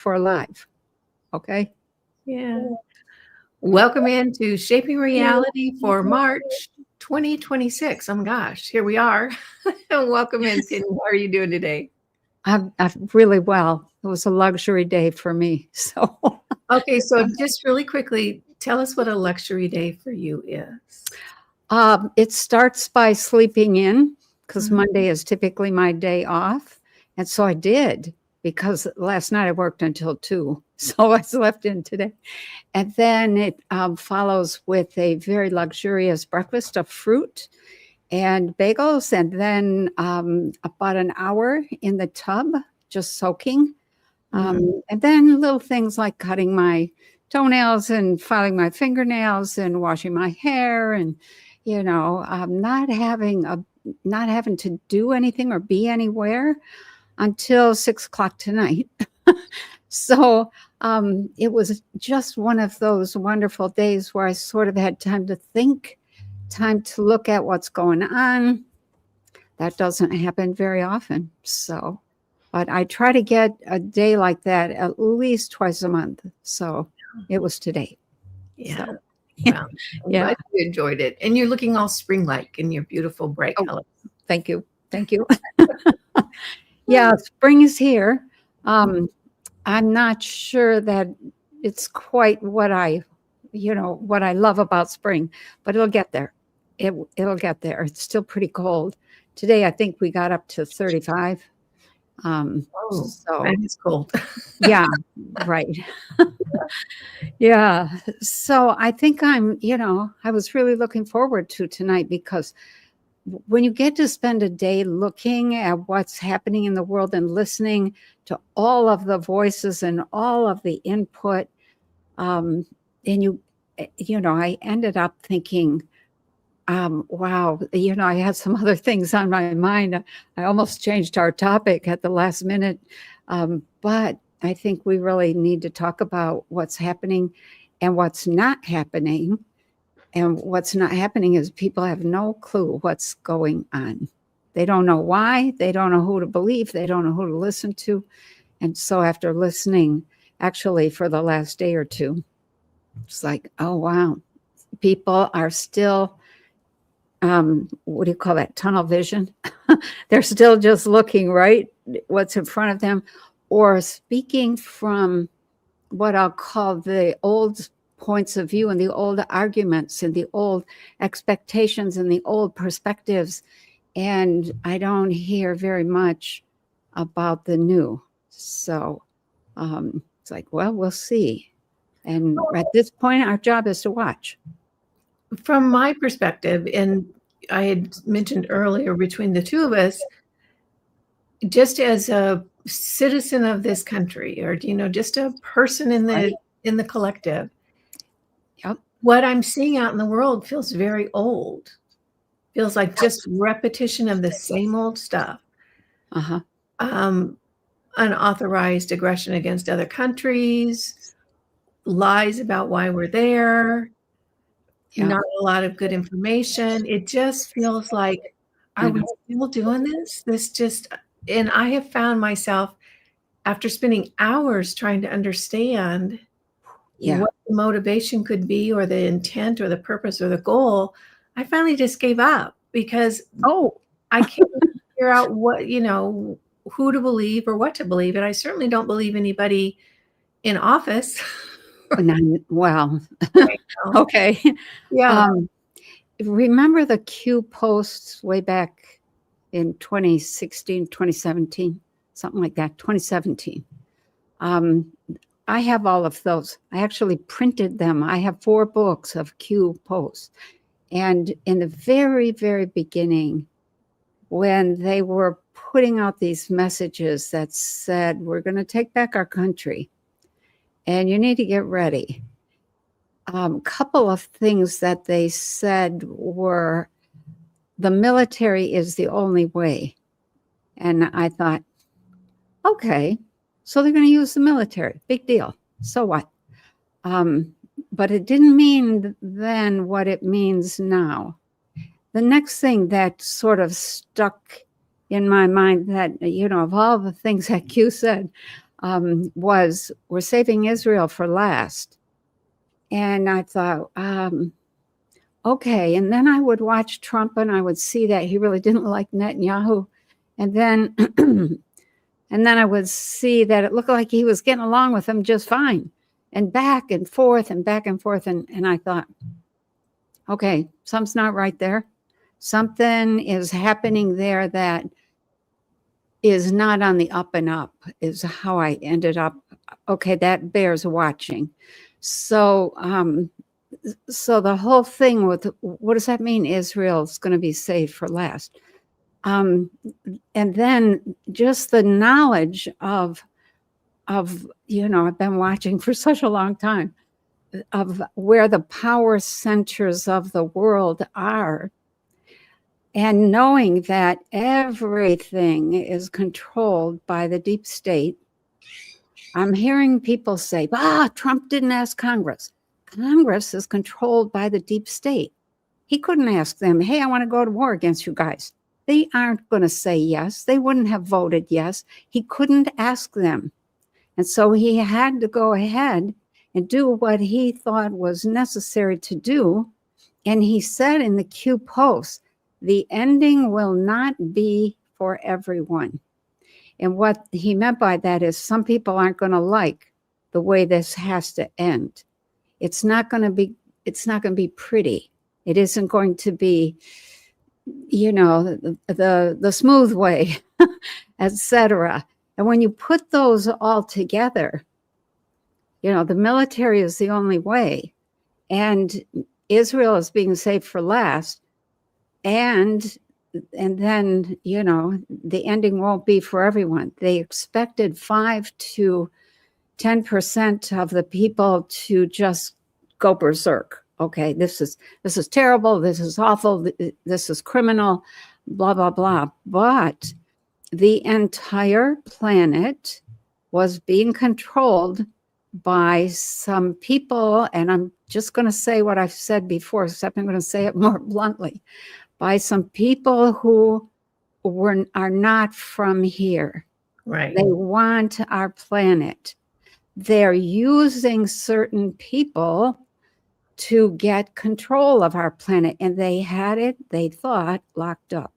for live. Okay. Yeah. Welcome into Shaping Reality for March 2026. Oh my gosh, here we are. Welcome in, Cindy. How are you doing today? I'm really well. It was a luxury day for me. So, okay, so just really quickly, tell us what a luxury day for you is. It starts by sleeping in because Monday is typically my day off. And so I did, because last night I worked until 2. So I slept in today. And then it follows with a very luxurious breakfast of fruit and bagels, and then about an hour in the tub, just soaking. And then little things like cutting my toenails and filing my fingernails and washing my hair, and not having to do anything or be anywhere until 6 o'clock tonight. So it was just one of those wonderful days where I sort of had time to think, time to look at what's going on. That doesn't happen very often. So, but I try to get a day like that at least twice a month. So it was today. Yeah. So, well, I'm glad you enjoyed it. And you're looking all spring-like in your beautiful bright colors. Thank you. Thank you. Yeah, spring is here. I'm not sure that it's quite what I love about spring, but it'll get there. It'll get there. It's still pretty cold. Today, I think we got up to 35. So it's cold. Yeah, right. Yeah. So I think I was really looking forward to tonight, because when you get to spend a day looking at what's happening in the world and listening to all of the voices and all of the input, and I ended up thinking, wow, I had some other things on my mind. I almost changed our topic at the last minute. But I think we really need to talk about what's happening and what's not happening. And what's not happening is people have no clue what's going on. They don't know why. They don't know who to believe. They don't know who to listen to. And so after listening, actually, for the last day or two, it's like, oh, wow, people are still, what do you call that, tunnel vision? They're still just looking right what's in front of them, or speaking from what I'll call the old points of view and the old arguments and the old expectations and the old perspectives. And I don't hear very much about the new. So it's like, well, we'll see. And at this point, our job is to watch. From my perspective, and I had mentioned earlier, between the two of us, just as a citizen of this country, or just a person in the collective, what I'm seeing out in the world feels very old. Feels like just repetition of the same old stuff. Unauthorized aggression against other countries, lies about why we're there, not a lot of good information. It just feels like, are we still doing this? And I have found myself, after spending hours trying to understand what the motivation could be, or the intent, or the purpose, or the goal, I finally just gave up, because I can't figure out what, who to believe or what to believe. And I certainly don't believe anybody in office. Well, okay. Yeah. Remember the Q posts way back in 2016, 2017, something like that, 2017. I have all of those. I actually printed them. I have 4 books of Q posts. And in the very, very beginning, when they were putting out these messages that said, we're going to take back our country and you need to get ready. Couple of things that they said were, the military is the only way. And I thought, okay, so they're going to use the military. Big deal. So what? But it didn't mean then what it means now. The next thing that sort of stuck in my mind, that, of all the things that Q said, was, we're saving Israel for last. And I thought, okay. And then I would watch Trump and I would see that he really didn't like Netanyahu. And then, and then I would see that it looked like he was getting along with him just fine, and back and forth and back and forth. And I thought, okay, something's not right there. Something is happening there that is not on the up and up, is how I ended up. Okay, that bears watching. So, so the whole thing with, what does that mean? Israel's going to be saved for last. And then just the knowledge of, you know, I've been watching for such a long time, of where the power centers of the world are, and knowing that everything is controlled by the deep state. I'm hearing people say, Trump didn't ask Congress. Congress is controlled by the deep state. He couldn't ask them, hey, I want to go to war against you guys. They aren't going to say yes. They wouldn't have voted yes. He couldn't ask them. And so he had to go ahead and do what he thought was necessary to do. And he said in the Q post, the ending will not be for everyone. And what he meant by that is some people aren't going to like the way this has to end. It's not going to be pretty. It isn't going to be, you know, the smooth way, etc. And when you put those all together, you know, the military is the only way, and Israel is being saved for last, and then, you know, the ending won't be for everyone. They expected 5 to 10% of the people to just go berserk. Okay, this is terrible. This is awful. This is criminal. Blah blah blah. But the entire planet was being controlled by some people, and I'm just going to say what I've said before, except I'm going to say it more bluntly, by some people who are not from here. Right. They want our planet. They're using certain people to get control of our planet, and they had it, they thought, locked up.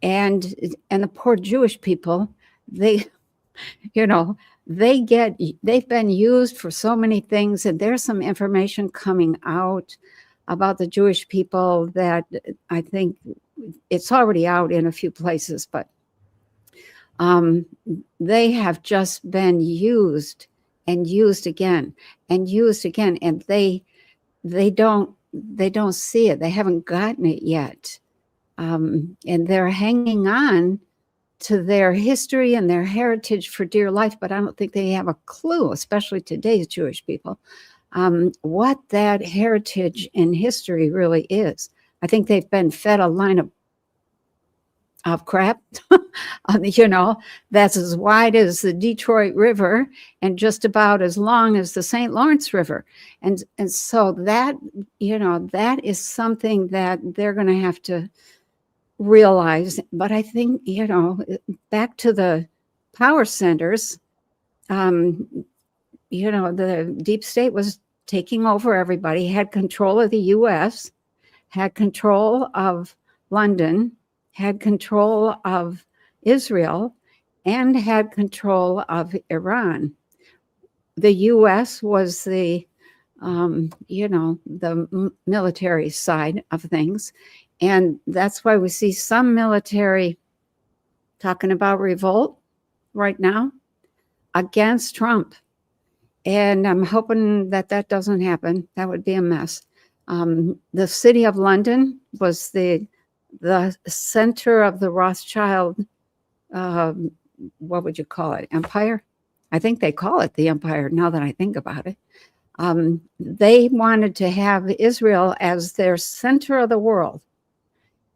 And the poor Jewish people, they, you know, they've been used for so many things, and there's some information coming out about the Jewish people that I think it's already out in a few places, but they have just been used and used again and used again, and they don't see it. They haven't gotten it yet, and they're hanging on to their history and their heritage for dear life, but I don't think they have a clue, especially today's Jewish people, what that heritage and history really is. I think they've been fed a line of crap, you know, that's as wide as the Detroit River and just about as long as the St. Lawrence River. And so that, you know, that is something that they're going to have to realize. But I think, you know, back to the power centers, you know, the deep state was taking over everybody, had control of the US, had control of London, had control of Israel, and had control of Iran. The US was the, you know, the military side of things. And that's why we see some military talking about revolt right now against Trump. And I'm hoping that that doesn't happen. That would be a mess. The city of London was the center of the Rothschild, what would you call it, empire? I think they call it the empire now that I think about it. They wanted to have Israel as their center of the world.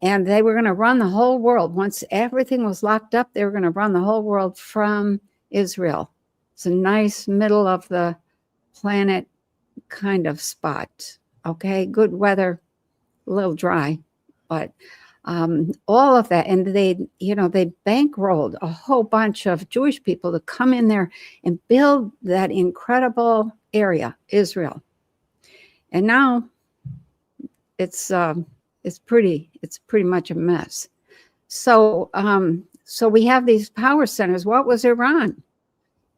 And they were going to run the whole world. Once everything was locked up, they were going to run the whole world from Israel. It's a nice middle of the planet kind of spot. Okay, good weather, a little dry, but all of that. And they bankrolled a whole bunch of Jewish people to come in there and build that incredible area, Israel. And now it's pretty much a mess. So we have these power centers. What was Iran?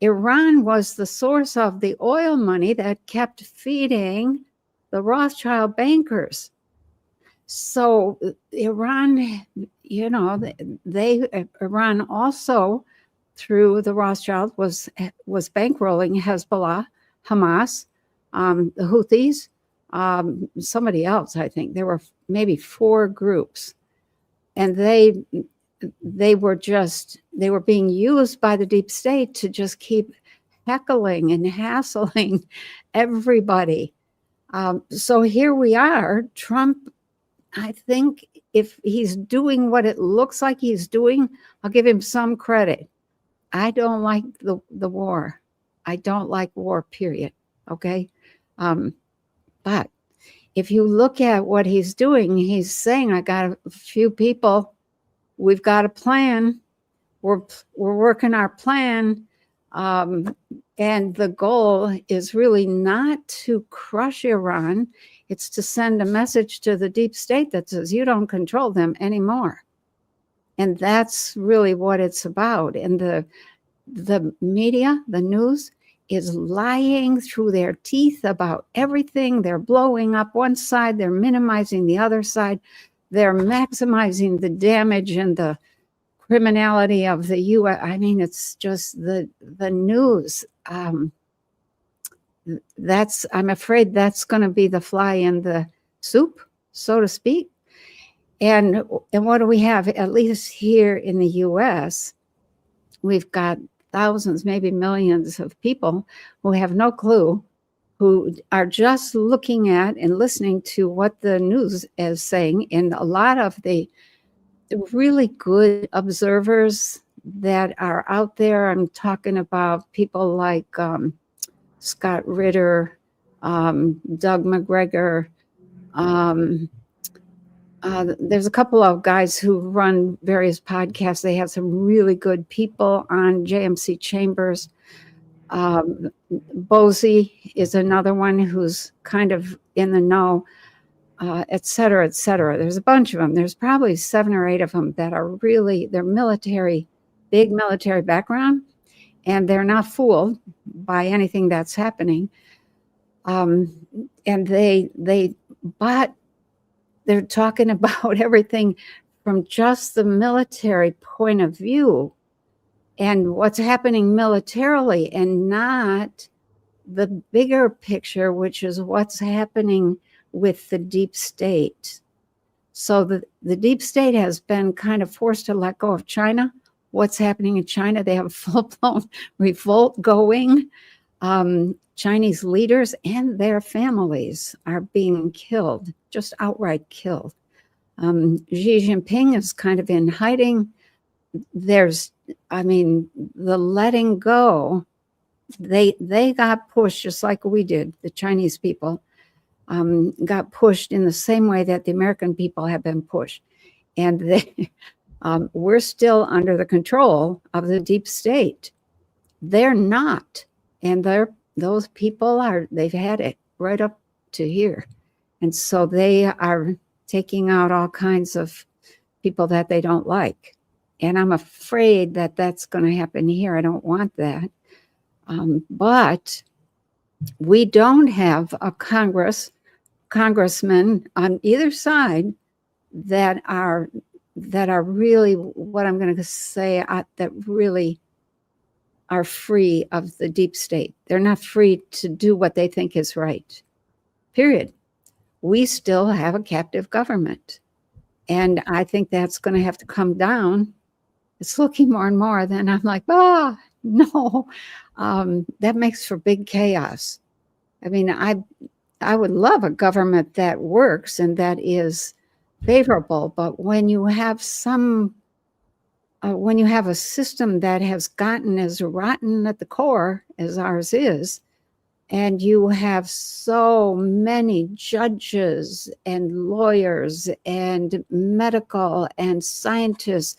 Iran was the source of the oil money that kept feeding the Rothschild bankers. So Iran, Iran also, through the Rothschild, was bankrolling Hezbollah, Hamas, the Houthis, somebody else. I think there were maybe 4 groups, and they were being used by the deep state to just keep heckling and hassling everybody. So here we are. Trump, I think, if he's doing what it looks like he's doing, I'll give him some credit. I don't like the war. I don't like war, period. Okay. But if you look at what he's doing, he's saying, I got a few people. We've got a plan. We're working our plan. And the goal is really not to crush Iran. It's to send a message to the deep state that says, you don't control them anymore. And that's really what it's about. And the media, the news, is lying through their teeth about everything. They're blowing up one side. They're minimizing the other side. They're maximizing the damage and the criminality of the U.S. I mean, it's just the news. I'm afraid that's going to be the fly in the soup, so to speak. And what do we have? At least here in the U.S., we've got thousands, maybe millions of people who have no clue, who are just looking at and listening to what the news is saying. And a lot of the really good observers that are out there, I'm talking about people like Scott Ritter, Doug McGregor. There's a couple of guys who run various podcasts. They have some really good people on. JMC Chambers. Bozy is another one who's kind of in the know, et cetera, et cetera. There's a bunch of them. There's probably 7 or 8 of them that are really, they're military, big military background, and they're not fooled by anything that's happening. And but they're talking about everything from just the military point of view and what's happening militarily, and not the bigger picture, which is what's happening with the deep state. So the deep state has been kind of forced to let go of China. What's happening in China? They have a full-blown revolt going. Chinese leaders and their families are being killed, just outright killed. Xi Jinping is kind of in hiding. The letting go, they got pushed just like we did. The Chinese people got pushed in the same way that the American people have been pushed. And we're still under the control of the deep state. They're not. And those people they've had it right up to here. And so they are taking out all kinds of people that they don't like. And I'm afraid that that's going to happen here. I don't want that. But we don't have a congressmen on either side that are really, what I'm going to say, that really are free of the deep state. They're not free to do what they think is right, period. We still have a captive government. And I think that's going to have to come down. It's looking more and more. Then I'm like, no, that makes for big chaos. I mean, I would love a government that works and that is favorable. But when you have a system that has gotten as rotten at the core as ours is, And you have so many judges and lawyers and medical and scientists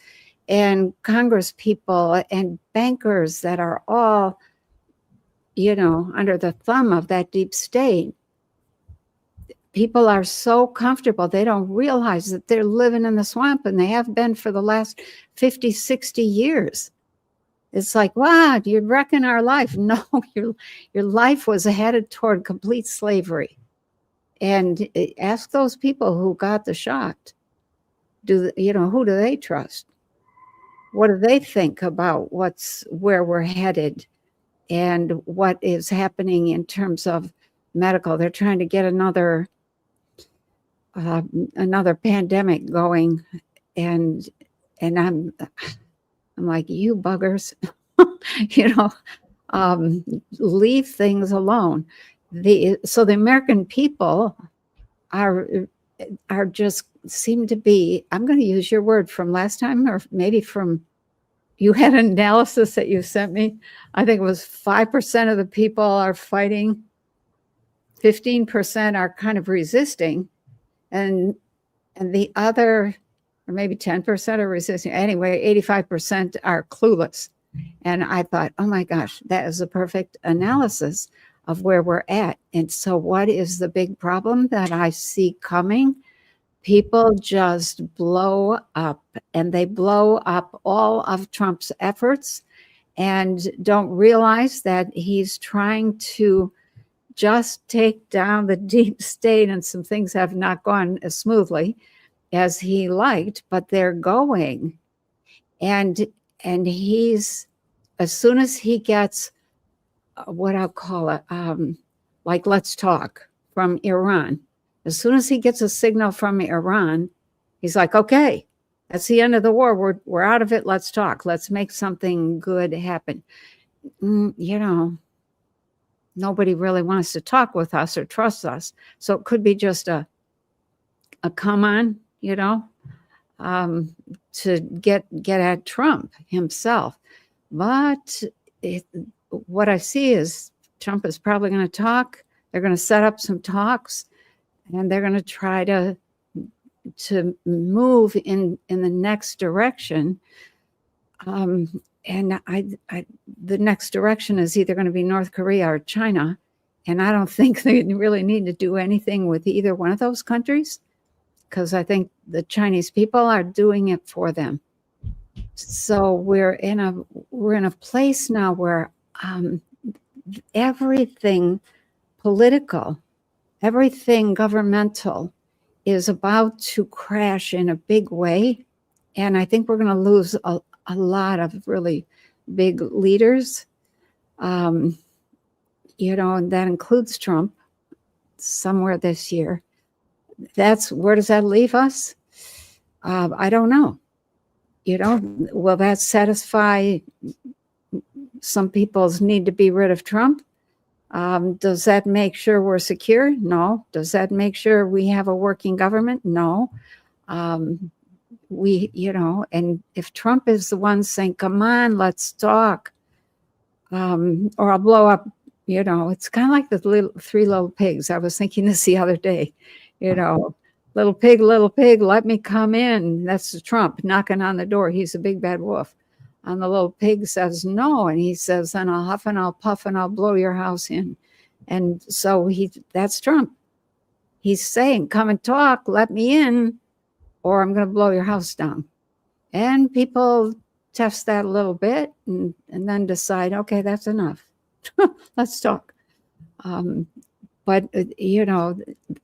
and Congress people and bankers that are all, under the thumb of that deep state. People are so comfortable, they don't realize that they're living in the swamp, and they have been for the last 50, 60 years. It's like, wow, you're wrecking our life. No, your life was headed toward complete slavery. And ask those people who got the shot, who do they trust? What do they think about where we're headed and what is happening in terms of medical? They're trying to get another pandemic going, and I'm like, you buggers, leave things alone. So the American people are just seem to be, I'm going to use your word from last time, or maybe from, you had an analysis that you sent me. I think it was 5% of the people are fighting, 15% are kind of resisting, and the other, or maybe 10% are resisting. Anyway, 85% are clueless. And I thought, oh my gosh, that is a perfect analysis of where we're at. And so what is the big problem that I see coming? People just blow up, and they blow up all of Trump's efforts and don't realize that he's trying to just take down the deep state, and some things have not gone as smoothly as he liked, but they're going. And he's, as soon as he gets what I'll call it, like let's talk from Iran, as soon as he gets a signal from Iran, he's like, okay, that's the end of the war. We're out of it. Let's talk. Let's make something good happen. Nobody really wants to talk with us or trust us. So it could be just a come on, to get at Trump himself. But what I see is Trump is probably going to talk. They're going to set up some talks, and they're going to try to move in the next direction. And the next direction is either going to be North Korea or China. And I don't think they really need to do anything with either one of those countries, because I think the Chinese people are doing it for them. So we're in a place now where everything political, everything governmental is about to crash in a big way. And I think we're going to lose a lot of really big leaders, and that includes Trump somewhere this year. Where does that leave us? I don't know. Will that satisfy some people's need to be rid of Trump? Does that make sure we're secure? No. Does that make sure we have a working government? No. And if Trump is the one saying, come on, let's talk, or I'll blow up, it's kind of like the three little pigs. I was thinking this the other day, little pig, let me come in. That's Trump knocking on the door. He's a big bad wolf. And the little pig says no. And he says, then I'll huff and I'll puff and I'll blow your house in. And so that's Trump. He's saying, come and talk, let me in, or I'm going to blow your house down. And people test that a little bit and then decide, okay, that's enough. Let's talk. But,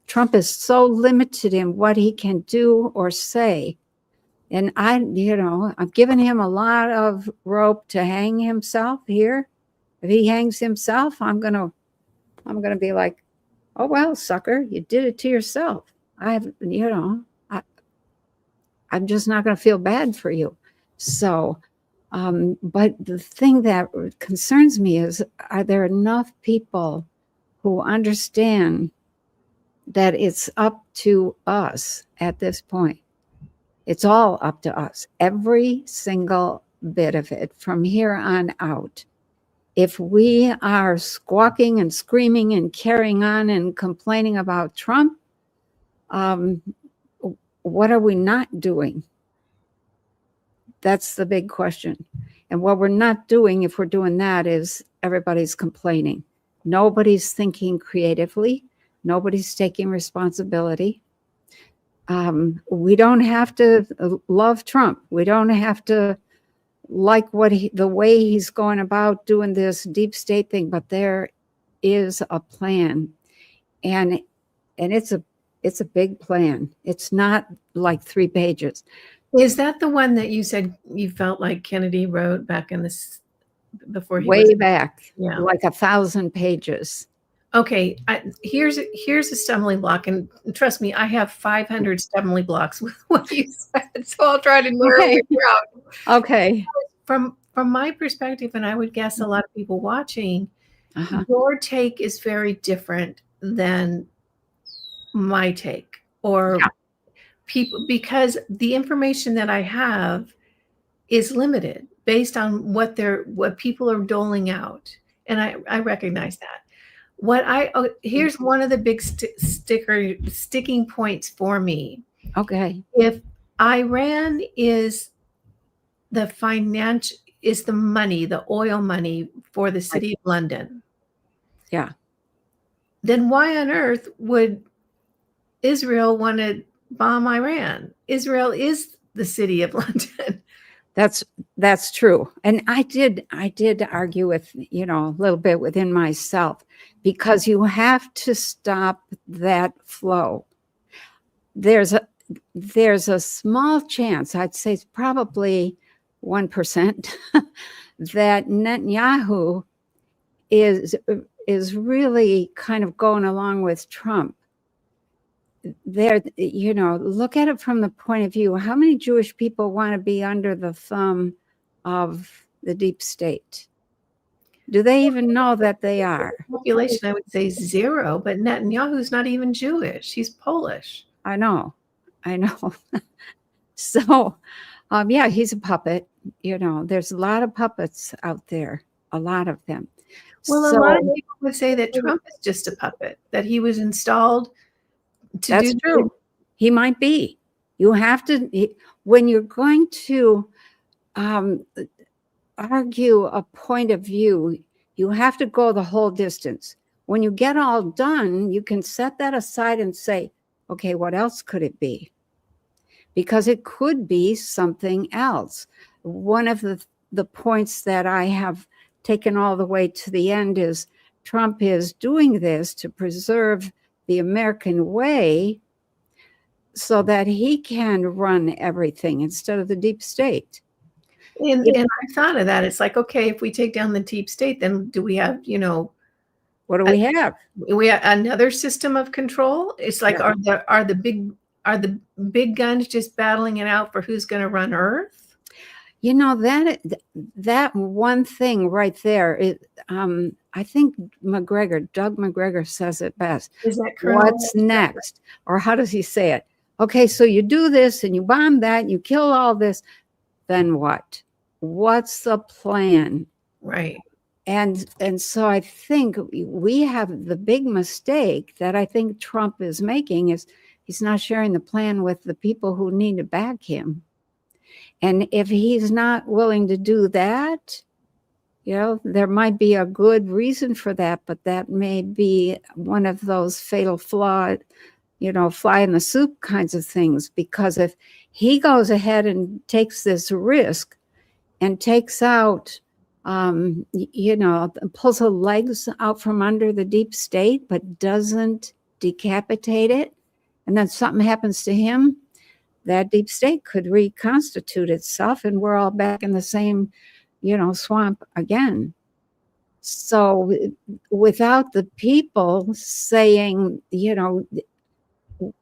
Trump is so limited in what he can do or say. And I've given him a lot of rope to hang himself here. If he hangs himself, I'm going to be like, oh, well, sucker, you did it to yourself. I'm just not going to feel bad for you. So, but the thing that concerns me is, are there enough people who understand that it's up to us at this point? It's all up to us. Every single bit of it from here on out if we are squawking and screaming and carrying on and complaining about Trump, what are we not doing? That's the big question. And what we're not doing, if we're doing that, is everybody's complaining. Nobody's thinking creatively. Nobody's taking responsibility. We don't have to love Trump. We don't have to like the way he's going about doing this deep state thing, but there is a plan, and it's a big plan. It's not like 3 pages. Is that the one that you said you felt like Kennedy wrote back in this before he way back? Yeah, like 1,000 pages. Okay, here's a stumbling block, and trust me, I have 500 stumbling blocks with what you said, so I'll try to narrow it down. Okay. From my perspective, and I would guess a lot of people watching, Uh-huh. your take is very different than my take, or people, because the information that I have is limited based on what people are doling out, and I recognize that. Here's one of the big sticking points for me. Okay. If Iran is the money, the oil money for the city of London, yeah, then why on earth would Israel want to bomb Iran? Israel is the city of London. That's true. And I did argue with, a little bit within myself, because you have to stop that flow. There's a small chance, I'd say it's probably 1%, that Netanyahu is really kind of going along with Trump. There, look at it from the point of view, how many Jewish people want to be under the thumb of the deep state? Do they even know that they are? Population, I would say 0, but Netanyahu's not even Jewish. He's Polish. I know. So, yeah, he's a puppet. There's a lot of puppets out there, a lot of them. Well, a lot of people would say that Trump is just a puppet, that he was installed to That's do. True. He might be. You have to, when you're going to argue a point of view, you have to go the whole distance. When you get all done, you can set that aside and say, okay, what else could it be? Because it could be something else. One of the points that I have taken all the way to the end is Trump is doing this to preserve the American way so that he can run everything instead of the deep state. And I thought of that. It's like, okay, if we take down the deep state, then do we have, what do we have? We have another system of control. It's like, are the big guns just battling it out for who's going to run Earth? That one thing right there, I think Doug McGregor says it best. Is that what's next? Or how does he say it? Okay, so you do this and you bomb that, and you kill all this, then what? What's the plan? Right. And so I think we have the big mistake that I think Trump is making is he's not sharing the plan with the people who need to back him. And if he's not willing to do that, there might be a good reason for that, but that may be one of those fatal flaw, fly in the soup kinds of things. Because if he goes ahead and takes this risk and takes out, pulls the legs out from under the deep state, but doesn't decapitate it, and then something happens to him, that deep state could reconstitute itself and we're all back in the same, swamp again. So without the people saying,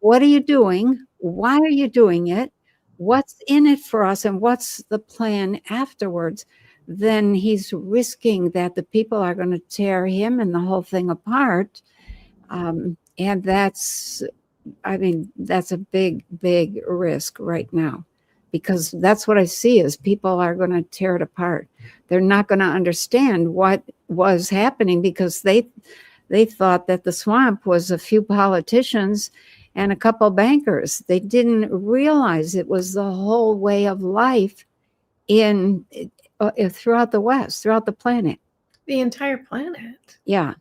what are you doing? Why are you doing it? What's in it for us? And what's the plan afterwards? Then he's risking that the people are going to tear him and the whole thing apart. And that's a big, big risk right now, because that's what I see is people are going to tear it apart. They're not going to understand what was happening because they thought that the swamp was a few politicians and a couple bankers. They didn't realize it was the whole way of life in throughout the West, throughout the planet. The entire planet. Yeah.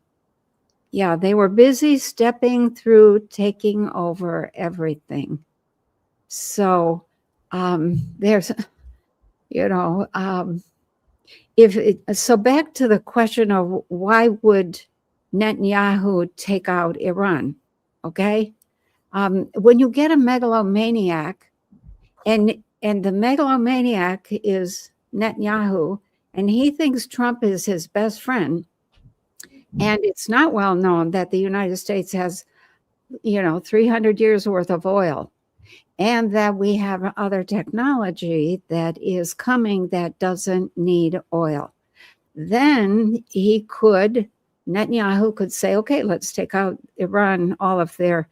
Yeah, they were busy stepping through, taking over everything. So there's, so back to the question of why would Netanyahu take out Iran? Okay, when you get a megalomaniac, and the megalomaniac is Netanyahu, and he thinks Trump is his best friend, and it's not well known that the United States has 300 years worth of oil, and that we have other technology that is coming that doesn't need oil. Then Netanyahu could say, okay, let's take out Iran, all of their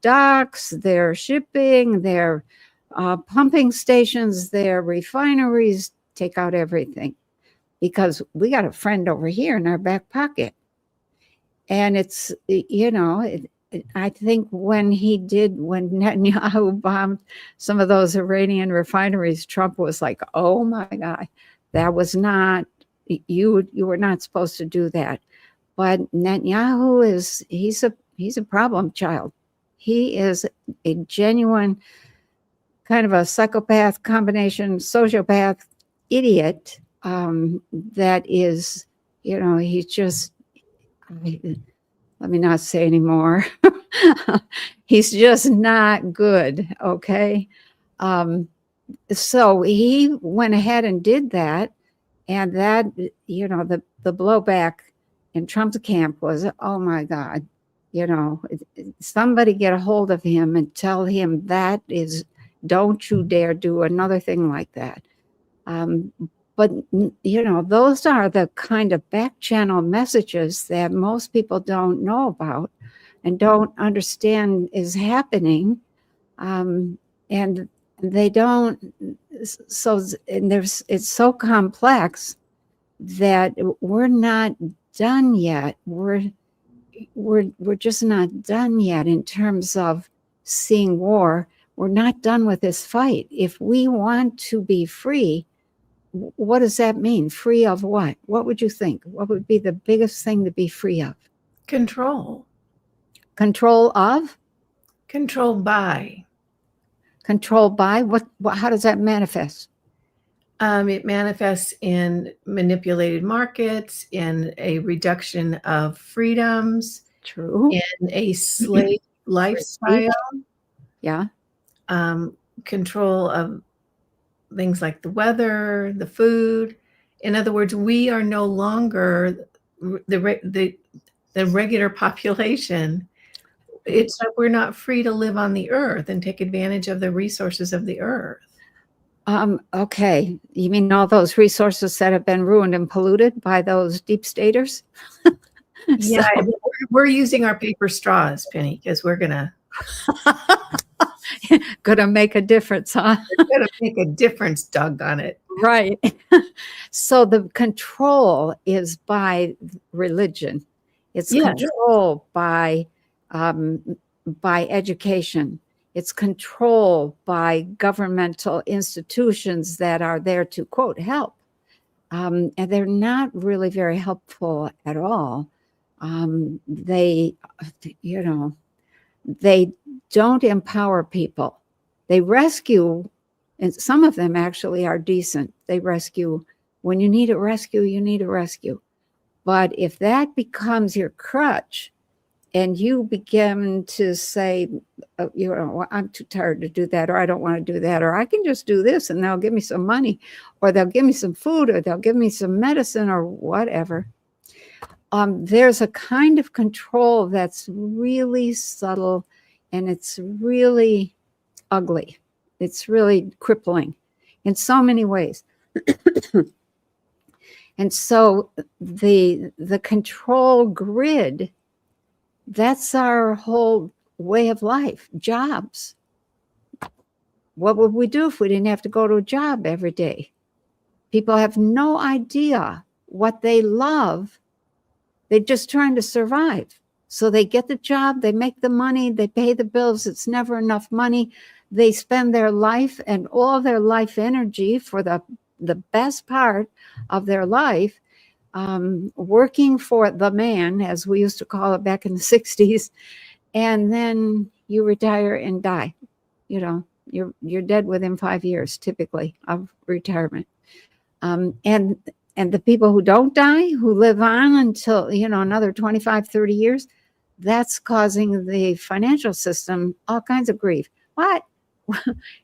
docks, their shipping, their pumping stations, their refineries, take out everything, because we got a friend over here in our back pocket. And it's, I think when Netanyahu bombed some of those Iranian refineries, Trump was like, oh my God, that was not, you were not supposed to do that. But Netanyahu he's a problem child. He is a genuine kind of a psychopath combination, sociopath idiot that is, he's just, let me not say anymore. He's just not good. Okay. So he went ahead and did that. And that, the blowback in Trump's camp was, oh my God, somebody get a hold of him and tell him don't you dare do another thing like that. But, those are the kind of back channel messages that most people don't know about and don't understand is happening. And they don't. So, it's so complex that we're not done yet. We're just not done yet in terms of seeing war. We're not done with this fight. If we want to be free, what does that mean? Free of what? What would you think? What would be the biggest thing to be free of? Control. Control of? Controlled by. Controlled by? What? How does that manifest? It manifests in manipulated markets, in a reduction of freedoms. True. In a slave lifestyle. Yeah. Control of things like the weather, the food. In other words, we are no longer the regular population. It's like we're not free to live on the earth and take advantage of the resources of the earth. Okay. You mean all those resources that have been ruined and polluted by those deep staters? Yeah, we're using our paper straws, Penny, because we're gonna make a difference, huh? We're gonna make a difference, doggone it. Right. So the control is by religion. It's control by education. It's control by governmental institutions that are there to, quote, help. And they're not really very helpful at all. They don't empower people. They rescue, and some of them actually are decent. They rescue. When you need a rescue, you need a rescue. But if that becomes your crutch, and you begin to say, I'm too tired to do that, or I don't want to do that, or I can just do this and they'll give me some money, or they'll give me some food, or they'll give me some medicine, or whatever. There's a kind of control that's really subtle, and it's really ugly. It's really crippling in so many ways. And so the control grid, that's our whole way of life. Jobs. What would we do if we didn't have to go to a job every day? People have no idea what they love. They're just trying to survive. So they get the job, they make the money, they pay the bills. It's never enough money. They spend their life and all their life energy for the best part of their life working for the man, as we used to call it back in the 60s. And then you retire and die. You know, you're dead within 5 years, typically, of retirement. And the people who don't die, who live on until, you know, another 25, 30 years, that's causing the financial system all kinds of grief. What?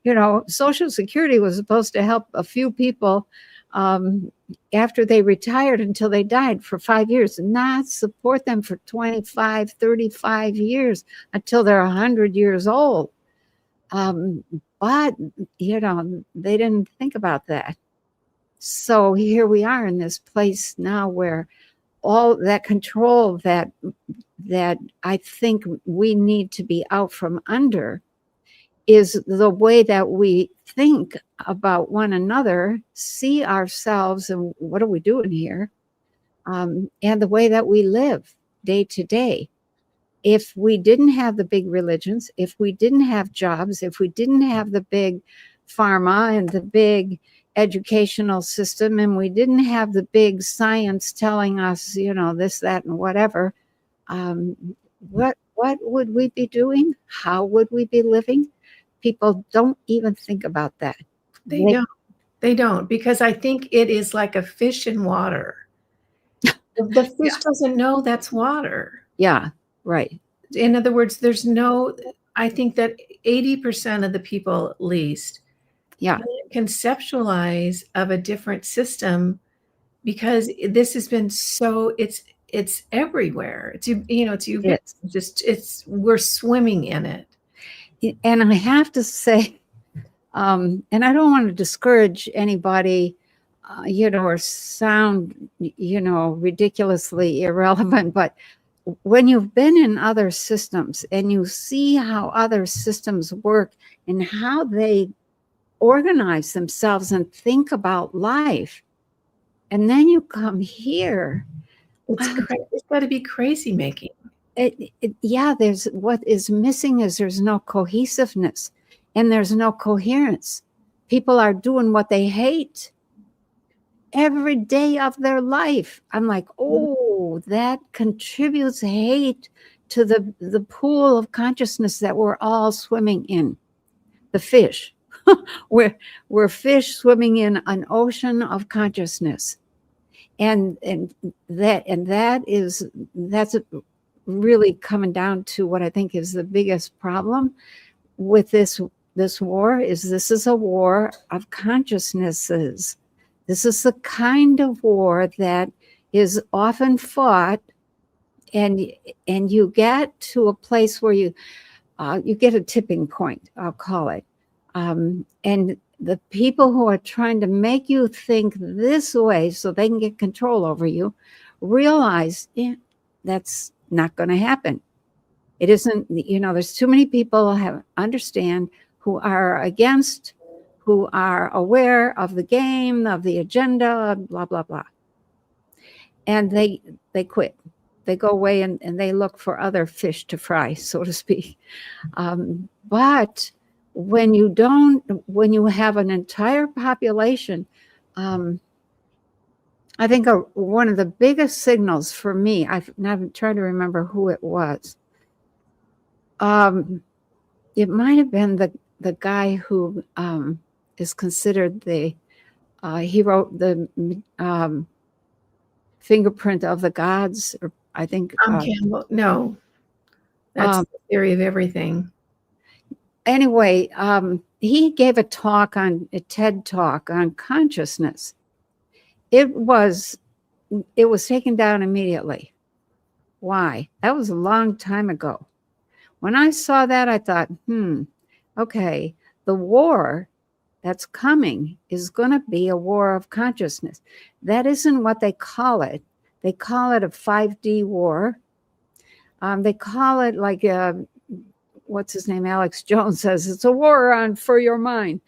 You know, Social Security was supposed to help a few people after they retired until they died for 5 years, not support them for 25, 35 years until they're 100 years old. But, you know, they didn't think about that. So here we are in this place now where all that control that I think we need to be out from under is the way that we think about one another, see ourselves, and what are we doing here, and the way that we live day to day. If we didn't have the big religions, if we didn't have jobs, if we didn't have the big pharma and the big educational system, and we didn't have the big science telling us, you know, this, that, and whatever, what would we be doing? How would we be living? People don't even think about that. They don't, because I think it is like a fish in water. The fish doesn't know that's water. Yeah, right. In other words, I think that 80% of the people at least can't conceptualize of a different system, because this has been so, it's everywhere. It's, you know, we're swimming in it. And I have to say, and I don't want to discourage anybody, you know, or sound, you know, ridiculously irrelevant, but when you've been in other systems and you see how other systems work and how they organize themselves and think about life, and then you come here, it's got to be crazy making. There's, what is missing is there's no cohesiveness and there's no coherence. People are doing what they hate every day of their life. I'm like, oh, that contributes hate to the pool of consciousness that we're all swimming in. The fish. we're fish swimming in an ocean of consciousness. And that's really coming down to what I think is the biggest problem with this war. This is a war of consciousnesses. This is the kind of war that is often fought, and you get to a place where you get a tipping point, I'll call it, and the people who are trying to make you think this way so they can get control over you realize that's not going to happen. It isn't, you know, there's too many people who are against, who are aware of the game, of the agenda, blah, blah, blah. And they quit. They go away and they look for other fish to fry, so to speak. But when you have an entire population, I think one of the biggest signals for me, I'm trying to remember who it was. It might have been the guy who is considered he wrote the Fingerprint of the Gods, or I think. Campbell. No, that's the theory of everything. Anyway, he gave a TED talk on consciousness. It was taken down immediately. Why? That was a long time ago. When I saw that, I thought, okay, the war that's coming is going to be a war of consciousness. That isn't what they call it. They call it a 5D war. They call it like what's his name, Alex Jones says, it's a war on for your mind.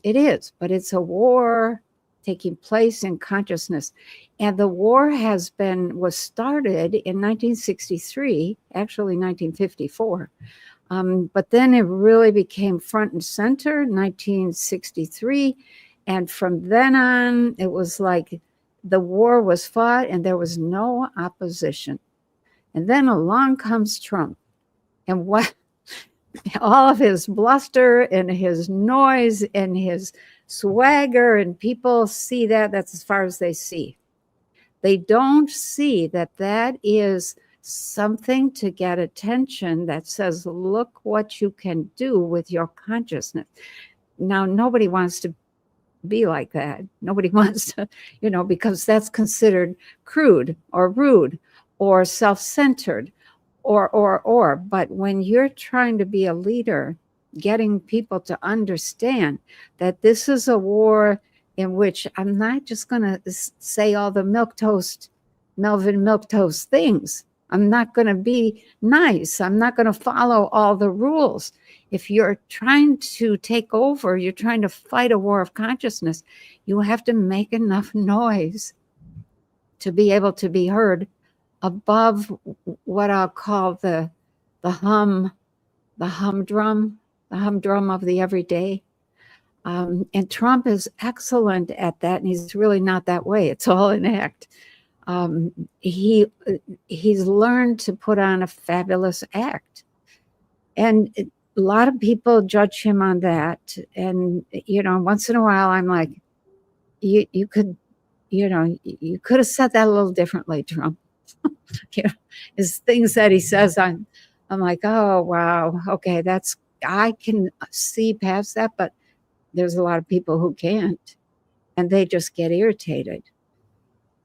It is, but it's a war taking place in consciousness. And the war was started in 1963, actually 1954. But then it really became front and center, 1963. And from then on, it was like the war was fought and there was no opposition. And then along comes Trump. And what all of his bluster and his noise and his swagger, and people see that, that's as far as they see. They don't see that that is something to get attention that says, look what you can do with your consciousness. Now, nobody wants to be like that. Nobody wants to, because that's considered crude or rude or self-centered or. But when you're trying to be a leader, getting people to understand that this is a war in which I'm not just going to say all the Melvin milquetoast things. I'm not going to be nice. I'm not going to follow all the rules. If you're trying to take over, you're trying to fight a war of consciousness, you have to make enough noise to be able to be heard above what I'll call the humdrum of the everyday. And Trump is excellent at that, and he's really not that way. It's all an act. He's learned to put on a fabulous act, and a lot of people judge him on that. And once in a while, I'm like, you could have said that a little differently, Trump. His things that he says, I'm like, oh wow, okay, I can see past that, but there's a lot of people who can't, and they just get irritated.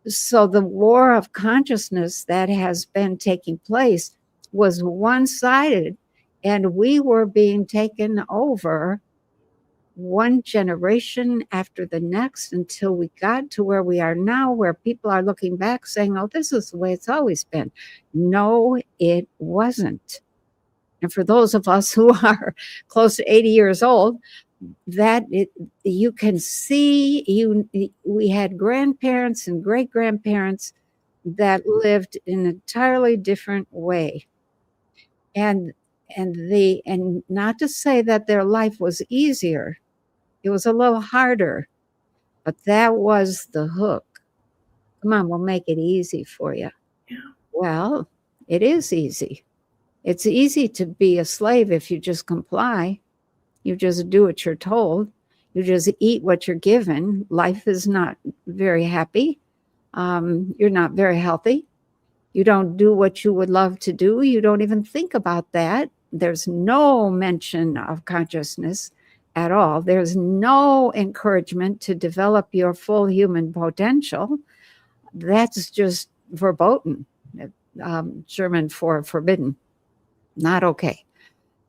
So the war of consciousness that has been taking place was one-sided, and we were being taken over one generation after the next until we got to where we are now, where people are looking back saying, oh, this is the way it's always been. No, it wasn't. And for those of us who are close to 80 years old, you can see we had grandparents and great grandparents that lived in an entirely different way, and not to say that their life was easier. It was a little harder, but that was the hook. Come on, we'll make it easy for you. Yeah. Well, it is easy. It's easy to be a slave if you just comply. You just do what you're told. You just eat what you're given. Life is not very happy. You're not very healthy. You don't do what you would love to do. You don't even think about that. There's no mention of consciousness at all. There's no encouragement to develop your full human potential. That's just verboten, German for forbidden, not okay.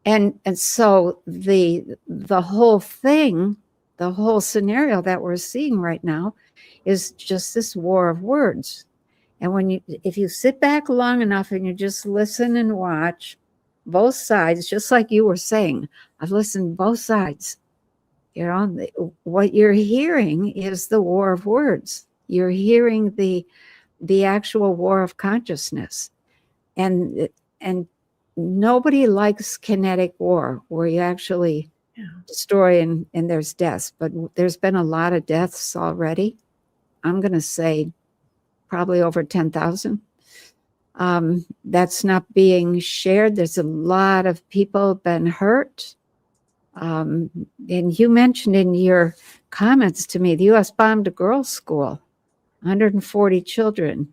And so the whole thing, the whole scenario that we're seeing right now is just this war of words. And if you sit back long enough and you just listen and watch both sides, just like you were saying, I've listened both sides. What you're hearing is the war of words. You're hearing the actual war of consciousness. And nobody likes kinetic war where you actually destroy and there's deaths, but there's been a lot of deaths already. I'm going to say probably over 10,000. That's not being shared. There's a lot of people been hurt. And you mentioned in your comments to me, the U.S. bombed a girls' school, 140 children.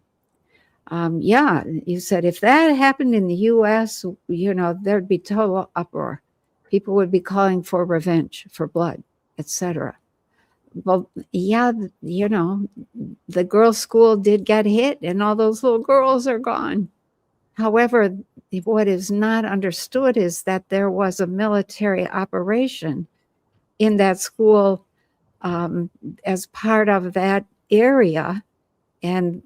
You said if that happened in the U.S., there'd be total uproar. People would be calling for revenge, for blood, etc. Well, the girls' school did get hit, and all those little girls are gone. However, what is not understood is that there was a military operation in that school as part of that area. And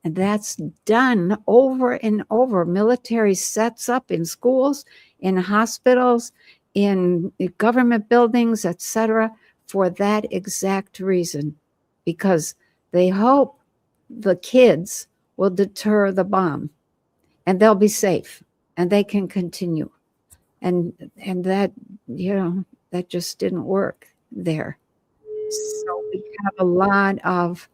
that's done over and over. Military sets up in schools, in hospitals, in government buildings, etc., for that exact reason, because they hope the kids will deter the bomb and they'll be safe and they can continue. And that, that just didn't work there. So we have a lot of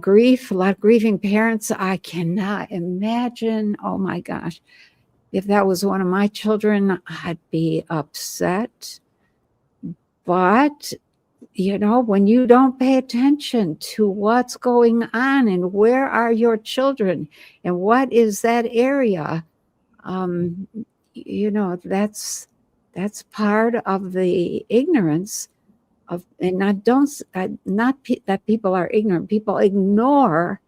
grief, a lot of grieving parents. I cannot imagine, oh my gosh, if that was one of my children, I'd be upset. But, when you don't pay attention to what's going on and where are your children and what is that area, that's part of the ignorance of, and not that people are ignorant. People ignore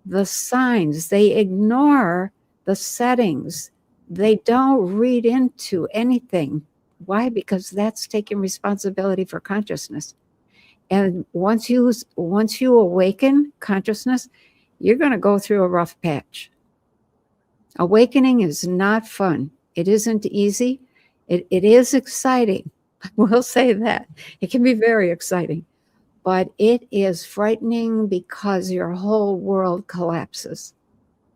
the signs. They ignore the settings. They don't read into anything. Why? Because that's taking responsibility for consciousness. And once you awaken consciousness, you're going to go through a rough patch. Awakening is not fun. It isn't easy. It is exciting. I will say that. It can be very exciting, but it is frightening because your whole world collapses.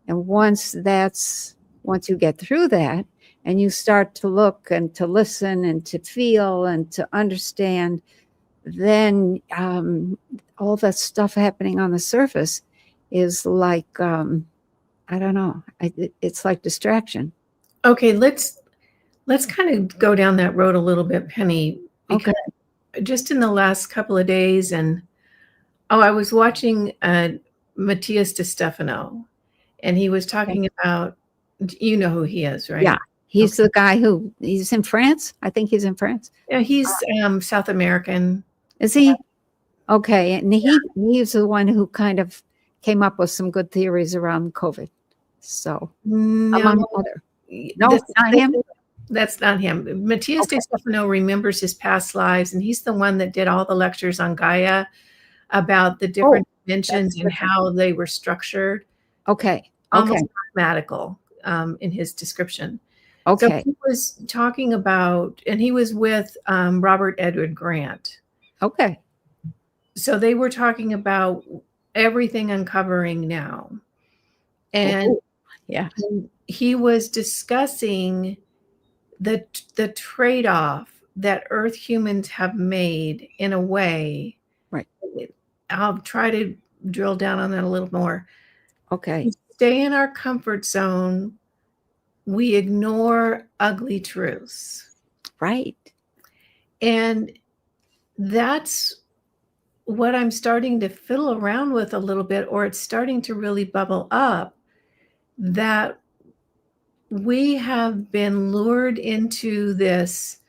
And once you get through that and you start to look and to listen and to feel and to understand, then all that stuff happening on the surface is like, I don't know. It's like distraction. Okay, let's kind of go down that road a little bit, Penny, because just in the last couple of days, and I was watching Matthias DeStefano, and he was talking about, you know who he is, right? Yeah, he's the guy he's in France. I think he's in France. Yeah, he's South American. Is he? Okay, and he's the one who kind of came up with some good theories around COVID. So, among other. No, not him. That's not him. Matthias DeStefano remembers his past lives, and he's the one that did all the lectures on Gaia about the different dimensions and how they were structured. Okay. Almost mathematical in his description. Okay. So he was talking about, and he was with Robert Edward Grant. Okay. So they were talking about everything uncovering now. And and he was discussing the trade-off that Earth humans have made in a way. Right. I'll try to drill down on that a little more. Okay. We stay in our comfort zone. We ignore ugly truths. Right. And that's what I'm starting to fiddle around with a little bit, or it's starting to really bubble up, that we have been lured into this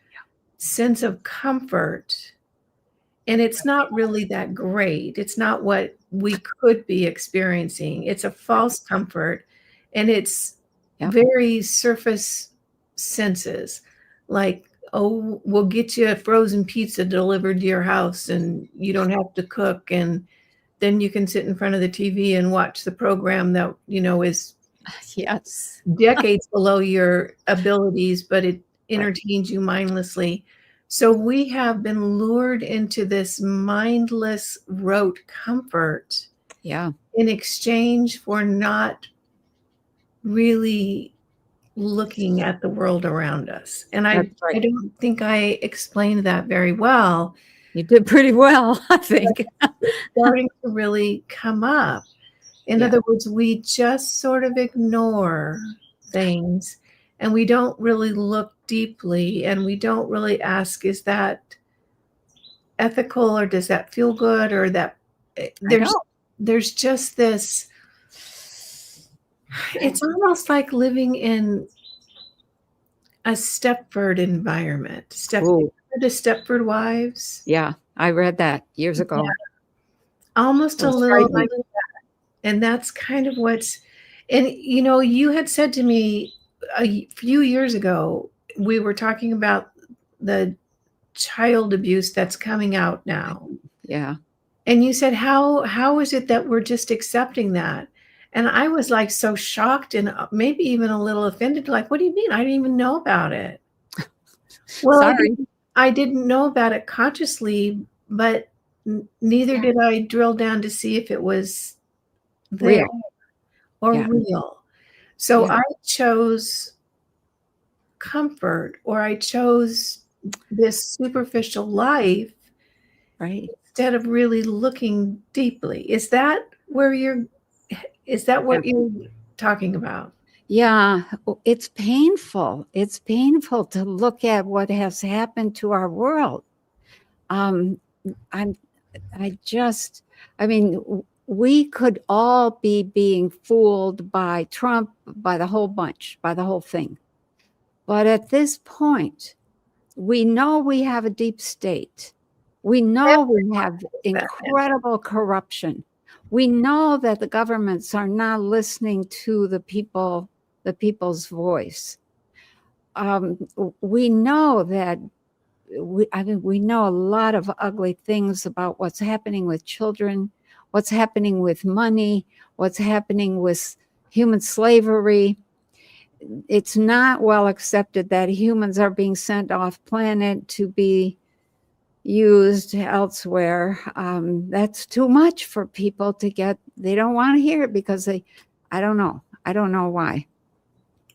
sense of comfort, and it's not really that great. It's not what we could be experiencing. It's a false comfort, and it's very surface senses, like, oh, we'll get you a frozen pizza delivered to your house and you don't have to cook, and then you can sit in front of the TV and watch the program that is decades below your abilities, but it entertains you mindlessly. So we have been lured into this mindless rote comfort in exchange for not really looking at the world around us. And I don't think I explained that very well. You did pretty well, I think. It's starting to really come up. In other words, we just sort of ignore things, and we don't really look deeply, and we don't really ask, is that ethical, or does that feel good, or that there's just this, it's almost like living in a Stepford environment. The Stepford Wives. Yeah, I read that years ago. Yeah. Almost a little like that. And that's kind of what's, and you had said to me a few years ago, we were talking about the child abuse that's coming out now. Yeah. And you said, how is it that we're just accepting that? And I was like so shocked and maybe even a little offended, like, what do you mean? I didn't even know about it. Well, Sorry. I didn't know about it consciously, but neither did I drill down to see if it was there Real. or Yeah. real. So Yeah. I chose comfort, or I chose this superficial life Right. instead of really looking deeply. Is that what Yeah. you're talking about? Yeah, it's painful. It's painful to look at what has happened to our world. Um, I'm, I mean, we could all be being fooled by Trump, by the whole bunch, by the whole thing. But at this point, we know we have a deep state. We know we have incredible corruption. We know that the governments are not listening to the people, the people's voice. We know that we know a lot of ugly things about what's happening with children, what's happening with money, what's happening with human slavery. It's not well accepted that humans are being sent off planet to be used elsewhere. That's too much for people to get. They don't want to hear it because I don't know. I don't know why.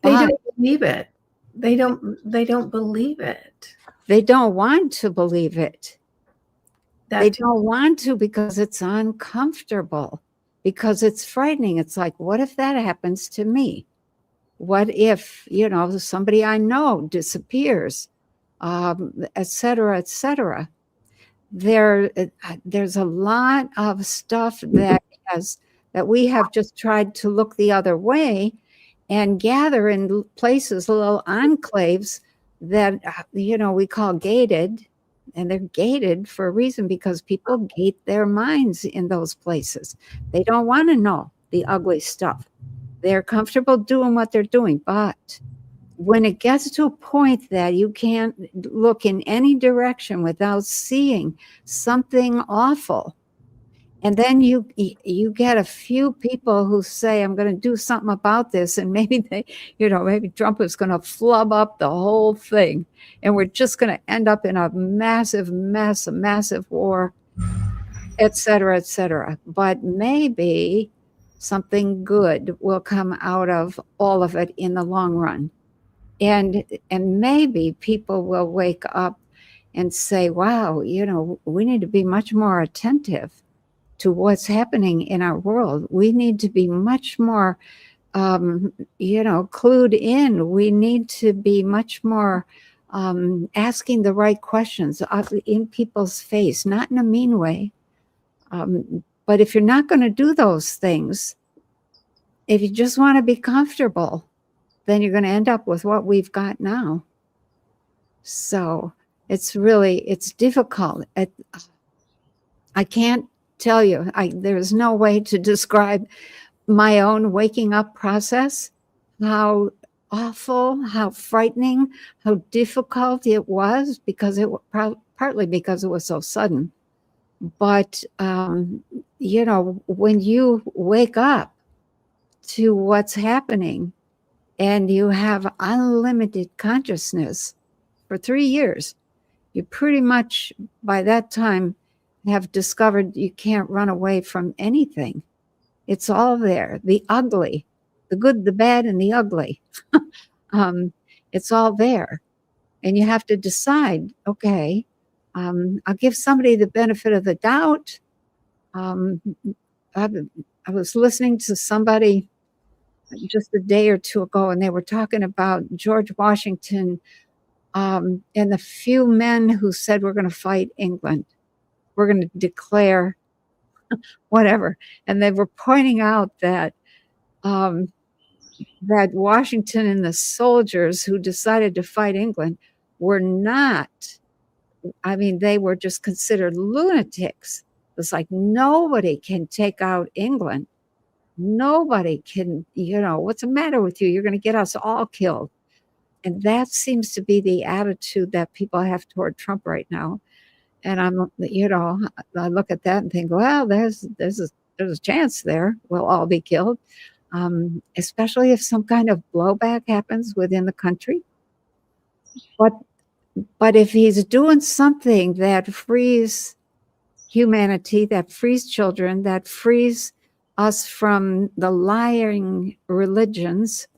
They But don't believe it. They don't believe it. they don't want to believe it. They That don't want to because it's uncomfortable, because it's frightening. It's like, what if that happens to me? What if, somebody I know disappears, et cetera, et cetera. There's a lot of stuff that we have just tried to look the other way and gather in places, little enclaves that we call gated, and they're gated for a reason, because people gate their minds in those places. They don't want to know the ugly stuff. They're comfortable doing what they're doing, but when it gets to a point that you can't look in any direction without seeing something awful, and then you get a few people who say, I'm going to do something about this, and maybe maybe Trump is going to flub up the whole thing, and we're just going to end up in a massive mess, a massive war, et cetera, et cetera. But maybe something good will come out of all of it in the long run. And maybe people will wake up and say, wow, we need to be much more attentive to what's happening in our world. We need to be much more, clued in. We need to be much more asking the right questions in people's face, not in a mean way. But if you're not going to do those things, if you just want to be comfortable, then you're going to end up with what we've got now. So it's difficult. I can't tell you, there's no way to describe my own waking up process, how awful, how frightening, how difficult it was, because partly because it was so sudden. But, when you wake up to what's happening and you have unlimited consciousness for 3 years, you pretty much by that time have discovered you can't run away from anything. It's all there, the ugly, the good, the bad, and the ugly. It's all there. And you have to decide, okay, I'll give somebody the benefit of the doubt. Um, I, I was listening to somebody just a day or two ago, and they were talking about George Washington and the few men who said, we're going to fight England. We're going to declare whatever. And they were pointing out that that Washington and the soldiers who decided to fight England were not, they were just considered lunatics. It's like nobody can take out England. Nobody can, what's the matter with you? You're going to get us all killed. And that seems to be the attitude that people have toward Trump right now. And I'm, I look at that and think, well, there's a chance there we'll all be killed, especially if some kind of blowback happens within the country. But if he's doing something that frees humanity, that frees children, that frees us from the lying religions,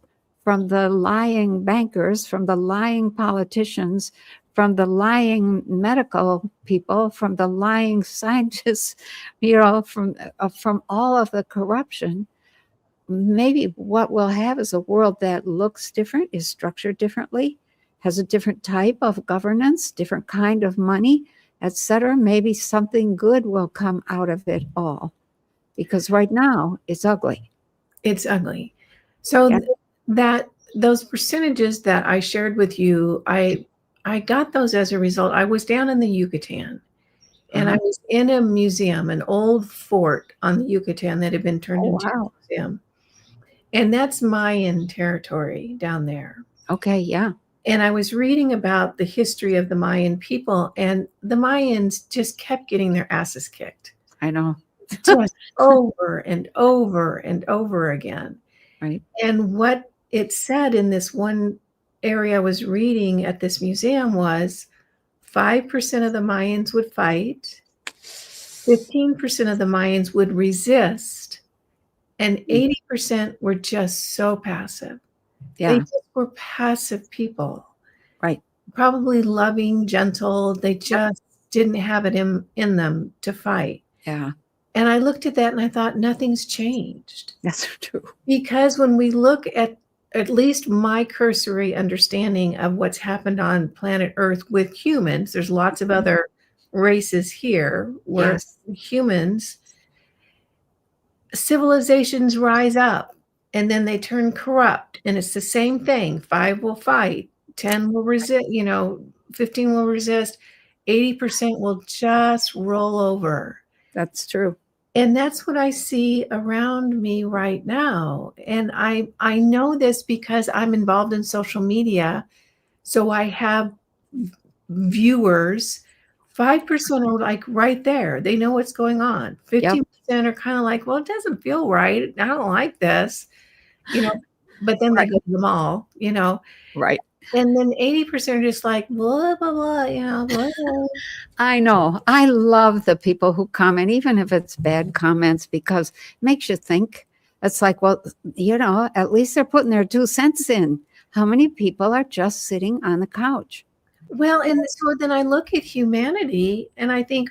from the lying bankers, from the lying politicians, from the lying medical people, from the lying scientists, from all of the corruption, maybe what we'll have is a world that looks different, is structured differently, has a different type of governance, different kind of money, etc. Maybe something good will come out of it all, because right now it's ugly. It's ugly. So Yeah. that those percentages that I shared with you, I got those as a result. I was down in the Yucatan, and I was in a museum, an old fort on the Yucatan that had been turned into a museum. And that's Mayan territory down there. Okay, yeah. And I was reading about the history of the Mayan people, and the Mayans just kept getting their asses kicked. I know. Just over and over and over again. Right. And what it said in this one area I was reading at this museum was 5% of the Mayans would fight, 15% of the Mayans would resist, and 80% were just so passive. Yeah. They just were passive people. Right. Probably loving, gentle. They just didn't have it in them to fight. Yeah. And I looked at that and I thought, nothing's changed. That's true. Because when we look at least my cursory understanding of what's happened on planet Earth with humans, there's lots of other races here where humans, civilizations rise up and then they turn corrupt. And it's the same thing. 5 will fight, 10 will resist, 15 will resist, 80% will just roll over. That's true. And that's what I see around me right now. And I know this because I'm involved in social media. So I have viewers. 5% are like right there. They know what's going on. 15% are kind of like, well, it doesn't feel right. I don't like this, but then they go to the mall, Right. And then 80% are just like, blah, blah, blah, blah, blah. I know. I love the people who comment, even if it's bad comments, because it makes you think. It's like, well, at least they're putting their 2 cents in. How many people are just sitting on the couch? Well, and so then I look at humanity and I think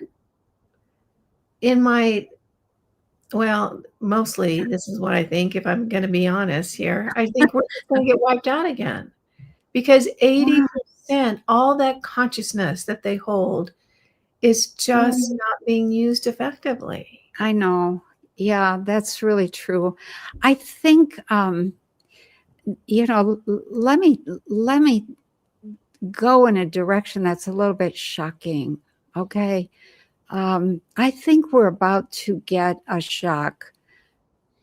mostly this is what I think, if I'm going to be honest here, I think we're just going to get wiped out again. Because 80%, all that consciousness that they hold is just not being used effectively. I know. Yeah, that's really true. I think, let me go in a direction that's a little bit shocking. Okay. I think we're about to get a shock.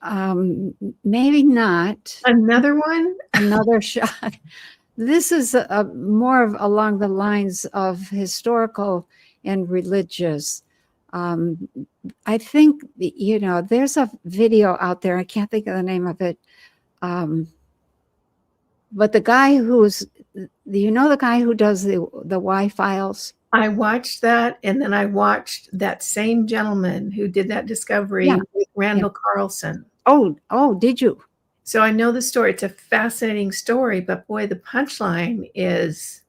Maybe not. Another one? Another shock. This is more along the lines of historical and religious. I think, there's a video out there. I can't think of the name of it. But the guy the guy who does the Y files? I watched that. And then I watched that same gentleman who did that discovery with Randall Carlson. Oh, did you? So I know the story. It's a fascinating story, but boy, the punchline is.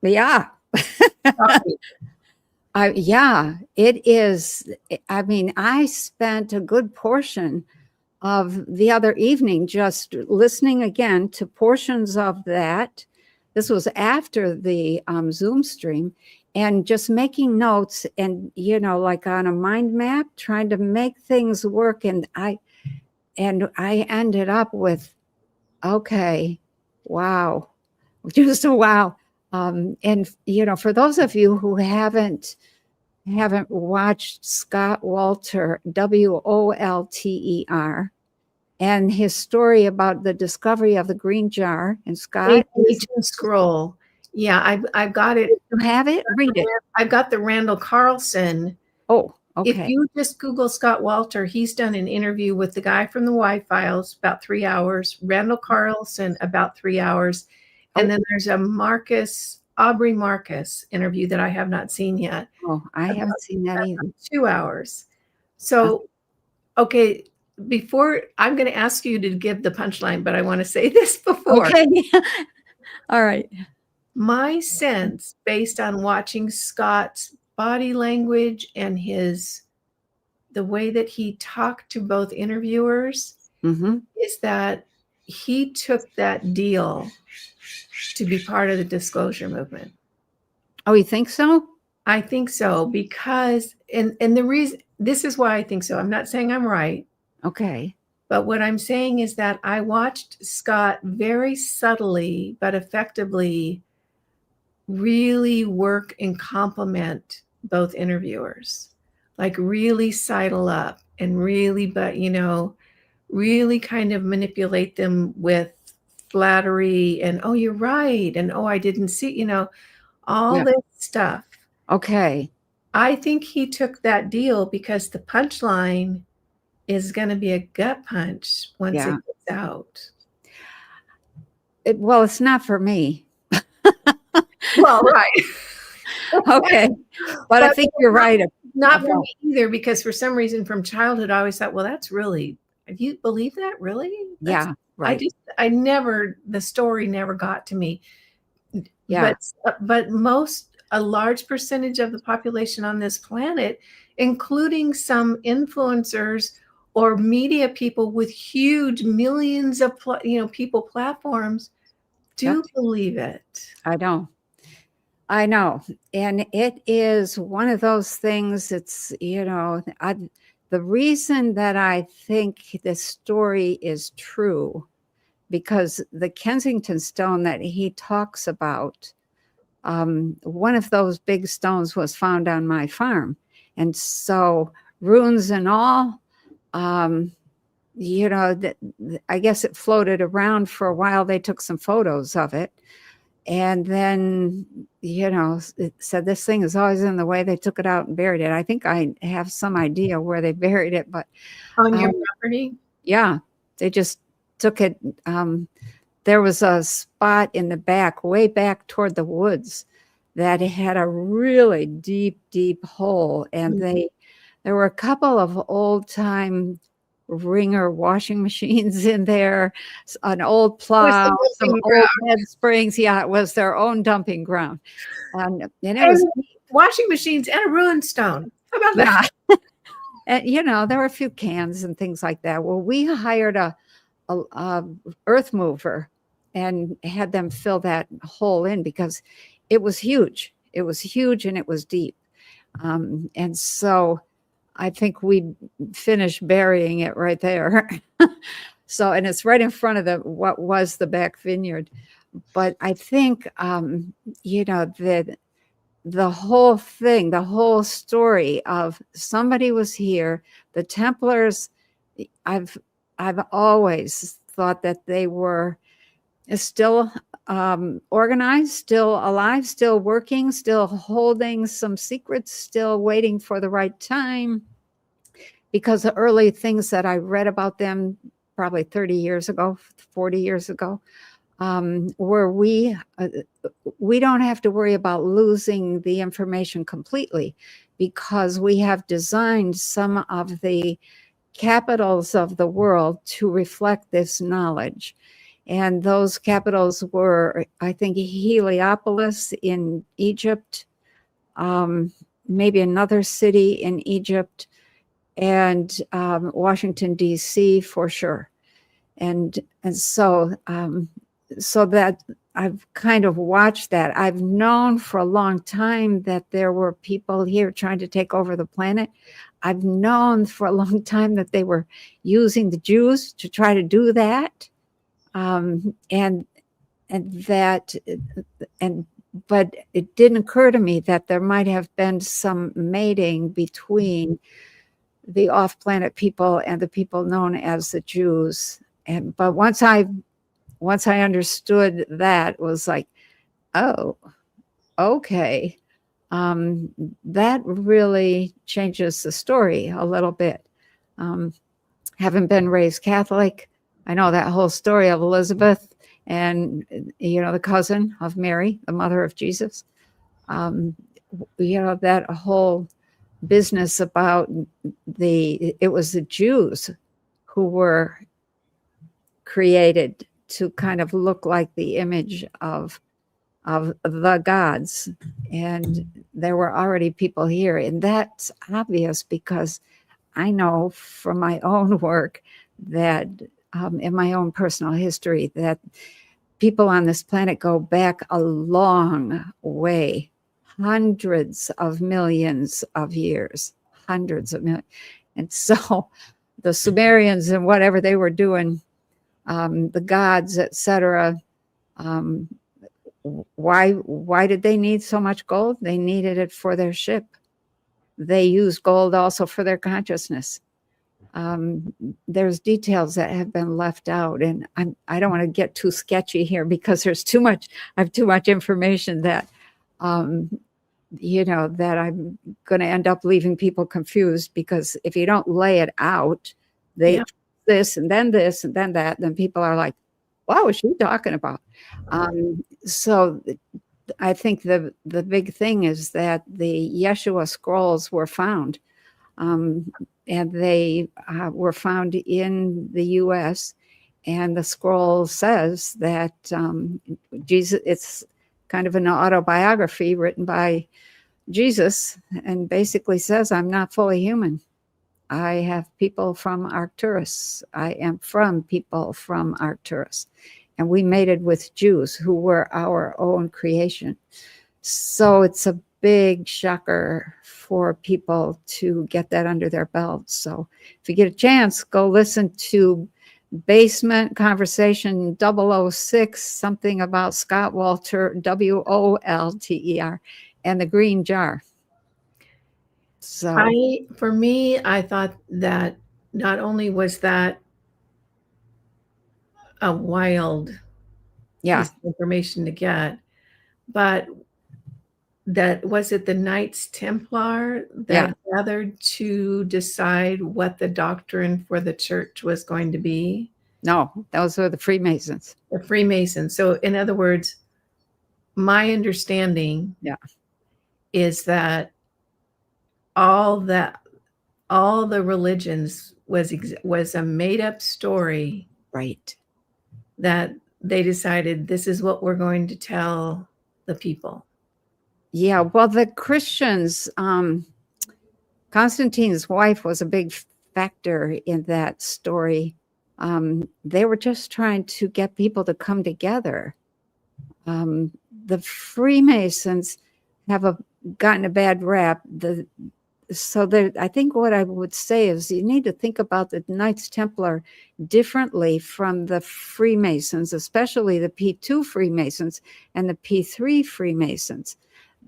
Yeah. It is. I mean, I spent a good portion of the other evening just listening again to portions of that. This was after the Zoom stream, and just making notes and, like on a mind map, trying to make things work. And I ended up with, okay, wow, just a wow. And, for those of you who haven't watched Scott Wolter, Wolter, and his story about the discovery of the green jar, and Scott Agent Scroll. Yeah, I've got it. You have it? Read it. I've got the Randall Carlson. Oh, If okay. you just Google Scott Walter, he's done an interview with the guy from the Y-Files, about 3 hours, Randall Carlson, about 3 hours, and then there's a Aubrey Marcus interview that I have not seen yet. Oh, I haven't seen that either. 2 hours. So, okay, before I'm going to ask you to give the punchline, but I want to say this before. Okay. All right. My sense, based on watching Scott's body language and the way that he talked to both interviewers, is that he took that deal to be part of the disclosure movement. Oh, you think so? I think so, because and the reason, this is why I think so. I'm not saying I'm right. Okay. But what I'm saying is that I watched Scott very subtly but effectively really work and compliment both interviewers, like really sidle up and really, but really kind of manipulate them with flattery and, oh, you're right, and oh, I didn't see, all this stuff. Okay. I think he took that deal because the punchline is going to be a gut punch once it gets out. Well, it's not for me. Well, right. Okay. But I think you're right. Not for me either, because for some reason from childhood, I always thought, well, that's really, if you believe that, really? Yeah, right. The story never got to me. Yeah. But a large percentage of the population on this planet, including some influencers or media people with huge millions of people platforms, do believe it. I know. And it is one of those things. It's, the reason that I think this story is true, because the Kensington stone that he talks about, one of those big stones was found on my farm. And so runes and all, I guess it floated around for a while. They took some photos of it. And then, it said this thing is always in the way. They took it out and buried it. I think I have some idea where they buried it, but on your property? Yeah, they just took it. There was a spot in the back, way back toward the woods, that had a really deep, deep hole. And there were a couple of old time Ringer washing machines in there, an old plow, some old bed springs. Yeah, it was their own dumping ground. And it was washing machines and a ruined stone. How about that? And there were a few cans and things like that. Well, we hired a earth mover and had them fill that hole in because it was huge. It was huge and it was deep. And so I think we finished burying it right there. So, and it's right in front of what was the back vineyard. But I think, the whole thing, the whole story of somebody was here, the Templars, I've always thought that they were still organized, still alive, still working, still holding some secrets, still waiting for the right time. Because the early things that I read about them probably 30 years ago, 40 years ago, where we don't have to worry about losing the information completely, because we have designed some of the capitals of the world to reflect this knowledge. And those capitals were, I think, Heliopolis in Egypt, maybe another city in Egypt, and Washington, D.C. for sure. And so that I've kind of watched that. I've known for a long time that there were people here trying to take over the planet. I've known for a long time that they were using the Jews to try to do that. But it didn't occur to me that there might have been some mating between the off-planet people and the people known as the Jews. But once I understood that, it was like, Oh, okay. That really changes the story a little bit. Having been raised Catholic, I know that whole story of Elizabeth and, the cousin of Mary, the mother of Jesus. That whole business about it was the Jews who were created to kind of look like the image of the gods, and there were already people here, and that's obvious because I know from my own work that in my own personal history that people on this planet go back a long way, hundreds of millions of years, hundreds of millions. And so the Sumerians and whatever they were doing, the gods, etc. Why did they need so much gold? They needed it for their ship. They used gold also for their consciousness. There's details that have been left out, and I don't want to get too sketchy here because there's too much. I have too much information that that I'm going to end up leaving people confused, because if you don't lay it out, Yeah. this and then that, then people are like, what was she talking about? So I think the big thing is that the Yeshua scrolls were found, and they were found in the U.S., and the scroll says that Jesus, it's kind of an autobiography written by Jesus, and basically says, I'm not fully human. I have people from Arcturus. I am from people from Arcturus. And we mated with Jews who were our own creation. So it's a big shocker for people to get that under their belts. So if you get a chance, go listen to Basement Conversation 006, something about Scott Walter, Wolter, and the green jar. So For me, I thought that not only was that a wild piece of information to get, but that was it the Knights Templar that gathered to decide what the doctrine for the church was going to be? No, those were the Freemasons. The Freemasons. So in other words, my understanding is that all the religions was a made up story, right? That they decided this is what we're going to tell the people. Yeah, well, the Christians, Constantine's wife was a big factor in that story. They were just trying to get people to come together. The Freemasons have gotten a bad rap. I think what I would say is you need to think about the Knights Templar differently from the Freemasons, especially the P2 Freemasons and the P3 Freemasons.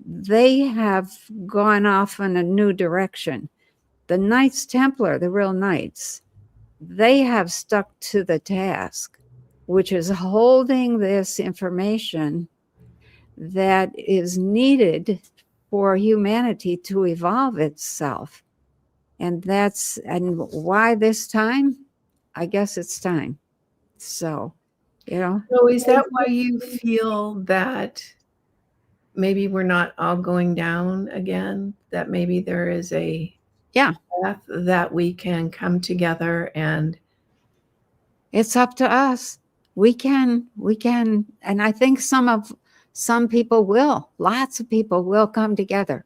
They have gone off in a new direction. The Knights Templar, the real knights, they have stuck to the task, which is holding this information that is needed for humanity to evolve itself. And why this time? I guess it's time. So, So is that why you feel that maybe we're not all going down again? That maybe there is a path that we can come together, and it's up to us. We can, and I think some people will, lots of people will come together.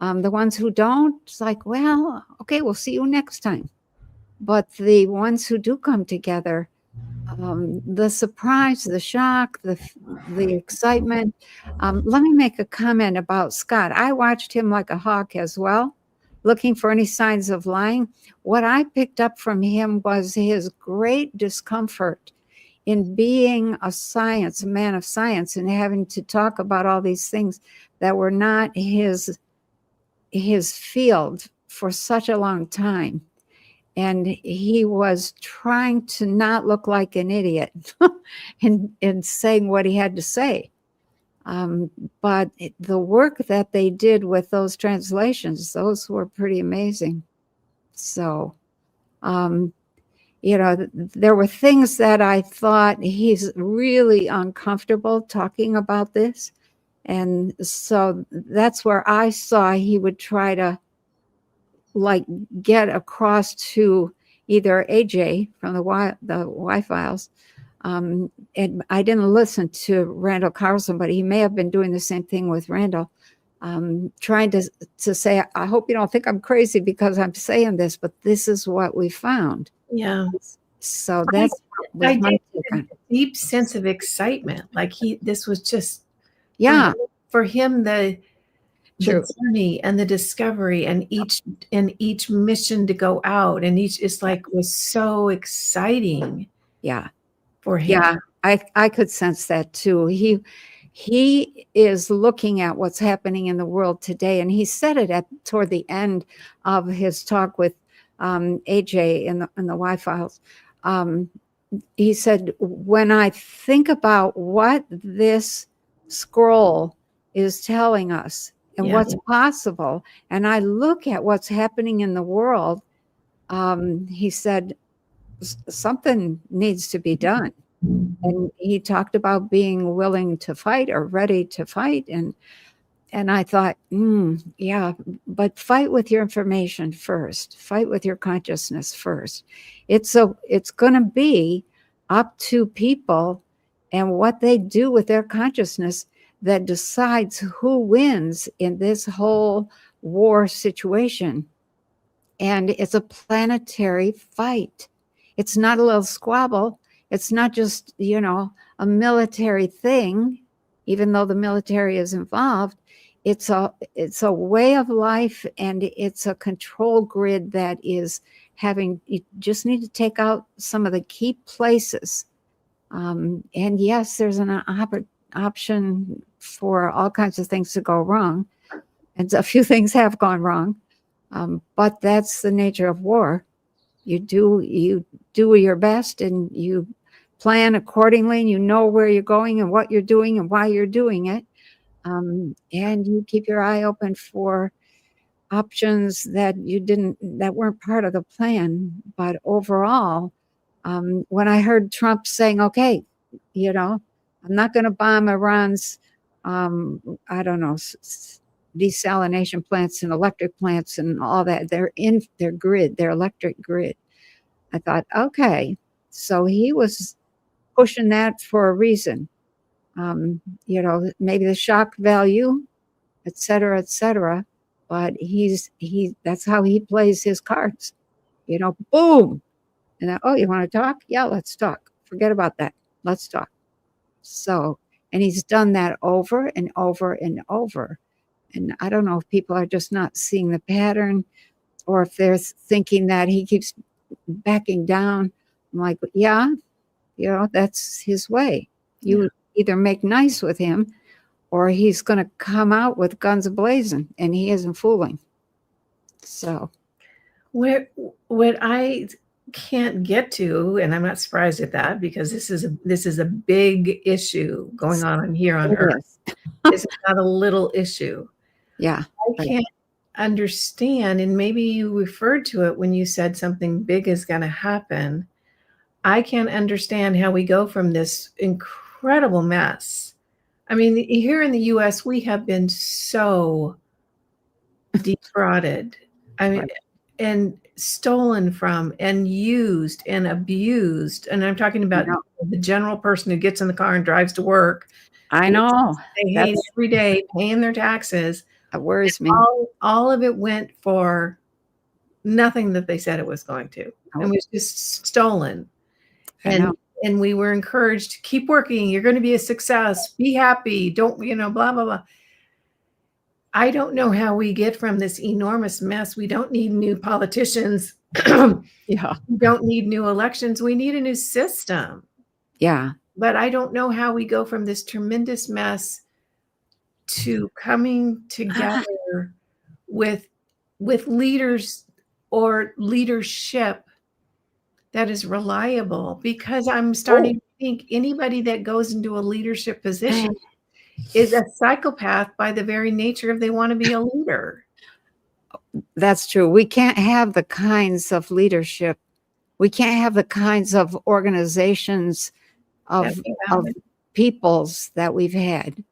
The ones who don't, it's like, well, okay, we'll see you next time. But the ones who do come together, the surprise, the shock, the excitement. Let me make a comment about Scott. I watched him like a hawk as well, looking for any signs of lying. What I picked up from him was his great discomfort in being a man of science, and having to talk about all these things that were not his field for such a long time. And he was trying to not look like an idiot in saying what he had to say. But the work that they did with those translations, those were pretty amazing. So, there were things that I thought he's really uncomfortable talking about this. And so that's where I saw he would try to get across to either AJ from the Y Files. And I didn't listen to Randall Carlson, but he may have been doing the same thing with Randall, trying to say, I hope you don't think I'm crazy because I'm saying this, but this is what we found. Yeah. So that's I did a deep sense of excitement. Like this was just for him the journey and the discovery and each mission to go out and each is was so exciting. Yeah. For him. Yeah, I could sense that too. He is looking at what's happening in the world today, and he said it toward the end of his talk with AJ in the Y Files. He said, when I think about what this scroll is telling us and what's possible, and I look at what's happening in the world, he said, something needs to be done. And he talked about being willing to fight or ready to fight. And I thought, yeah, but fight with your information first. Fight with your consciousness first. It's going to be up to people and what they do with their consciousness that decides who wins in this whole war situation. And it's a planetary fight. It's not a little squabble. It's not just, a military thing, even though the military is involved. It's a way of life, and it's a control grid that is you just need to take out some of the key places. And yes, there's an option for all kinds of things to go wrong. And a few things have gone wrong. But that's the nature of war. You do your best, and you plan accordingly, and you know where you're going and what you're doing and why you're doing it. And you keep your eye open for options that weren't part of the plan. But overall, when I heard Trump saying, okay, I'm not going to bomb Iran's, desalination plants and electric plants and all that. They're in their grid, their electric grid. I thought, okay, so he was pushing that for a reason. Maybe the shock value, et cetera, but that's how he plays his cards. Boom. And then, oh, you want to talk? Yeah, let's talk. Forget about that. Let's talk. So, and he's done that over and over and over. And I don't know if people are just not seeing the pattern, or if they're thinking that he keeps backing down. I'm like, yeah, that's his way. You either make nice with him, or he's going to come out with guns a-blazing, and he isn't fooling. So what I can't get to, and I'm not surprised at that, because this is a big issue going on here on Earth. It's not a little issue. Yeah. I can't understand, and maybe you referred to it when you said something big is going to happen. I can't understand how we go from this incredible mess. I mean, here in the US, we have been so defrauded. I mean, and stolen from and used and abused. And I'm talking about the general person who gets in the car and drives to work. I know. They hate every day paying their taxes. That worries me. All of it went for nothing that they said it was going to. And was just stolen. And we were encouraged to keep working. You're going to be a success. Be happy. Don't, blah, blah, blah. I don't know how we get from this enormous mess. We don't need new politicians. We don't need new elections. We need a new system. Yeah. But I don't know how we go from this tremendous mess to coming together with leaders or leadership that is reliable, because I'm starting to think anybody that goes into a leadership position is a psychopath by the very nature of they want to be a leader. That's true. We can't have the kinds of leadership. We can't have the kinds of organizations of peoples that we've had.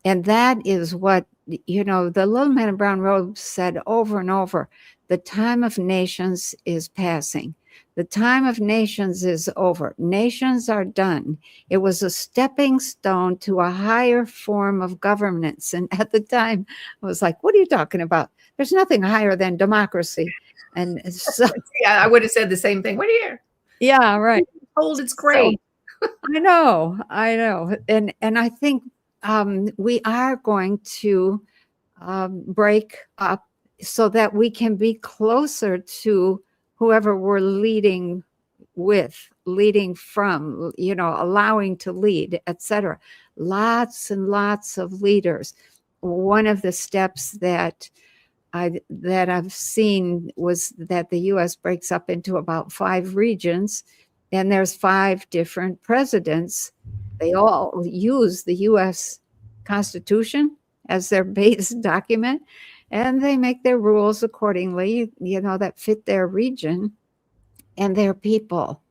And that is what, you know, the little man in brown robe said over and over. The time of nations is passing. The time of nations is over. Nations are done. It was a stepping stone to a higher form of governance. And at the time, I was like, what are you talking about? There's nothing higher than democracy. And so, yeah, I would have said the same thing. What do you hear? Yeah, right. Told it's great. So, I know. And I think we are going to break up so that we can be closer to whoever we're leading with, leading from, you know, allowing to lead, etc. Lots and lots of leaders. One of the steps that I've seen was that the U.S. breaks up into about 5 regions, and there's 5 different presidents. They all use the U.S. Constitution as their base document, and they make their rules accordingly, you know, that fit their region and their people.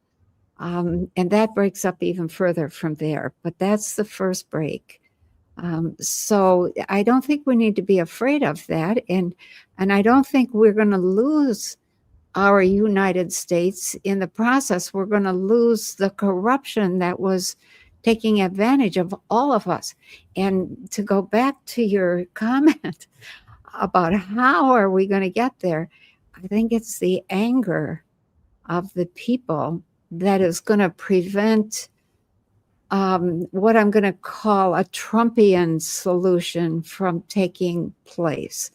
And that breaks up even further from there. But that's the first break. So I don't think we need to be afraid of that. And I don't think we're going to lose our United States in the process. We're going to lose the corruption that was taking advantage of all of us. And to go back to your comment about how are we going to get there, I think it's the anger of the people that is going to prevent what I'm going to call a Trumpian solution from taking place.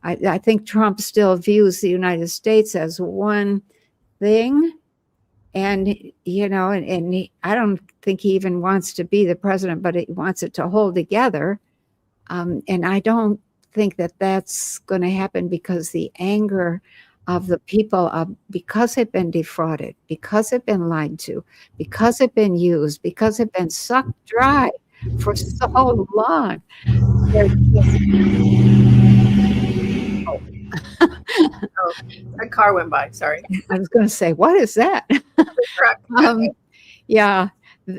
I think Trump still views the United States as one thing. And, you know, I don't think he even wants to be the president, but he wants it to hold together. And I don't think that that's going to happen because the anger of the people, because they've been defrauded, because they've been lied to, because they've been used, because they've been sucked dry for so long. A car went by. Sorry. I was going to say, what is that? Yeah,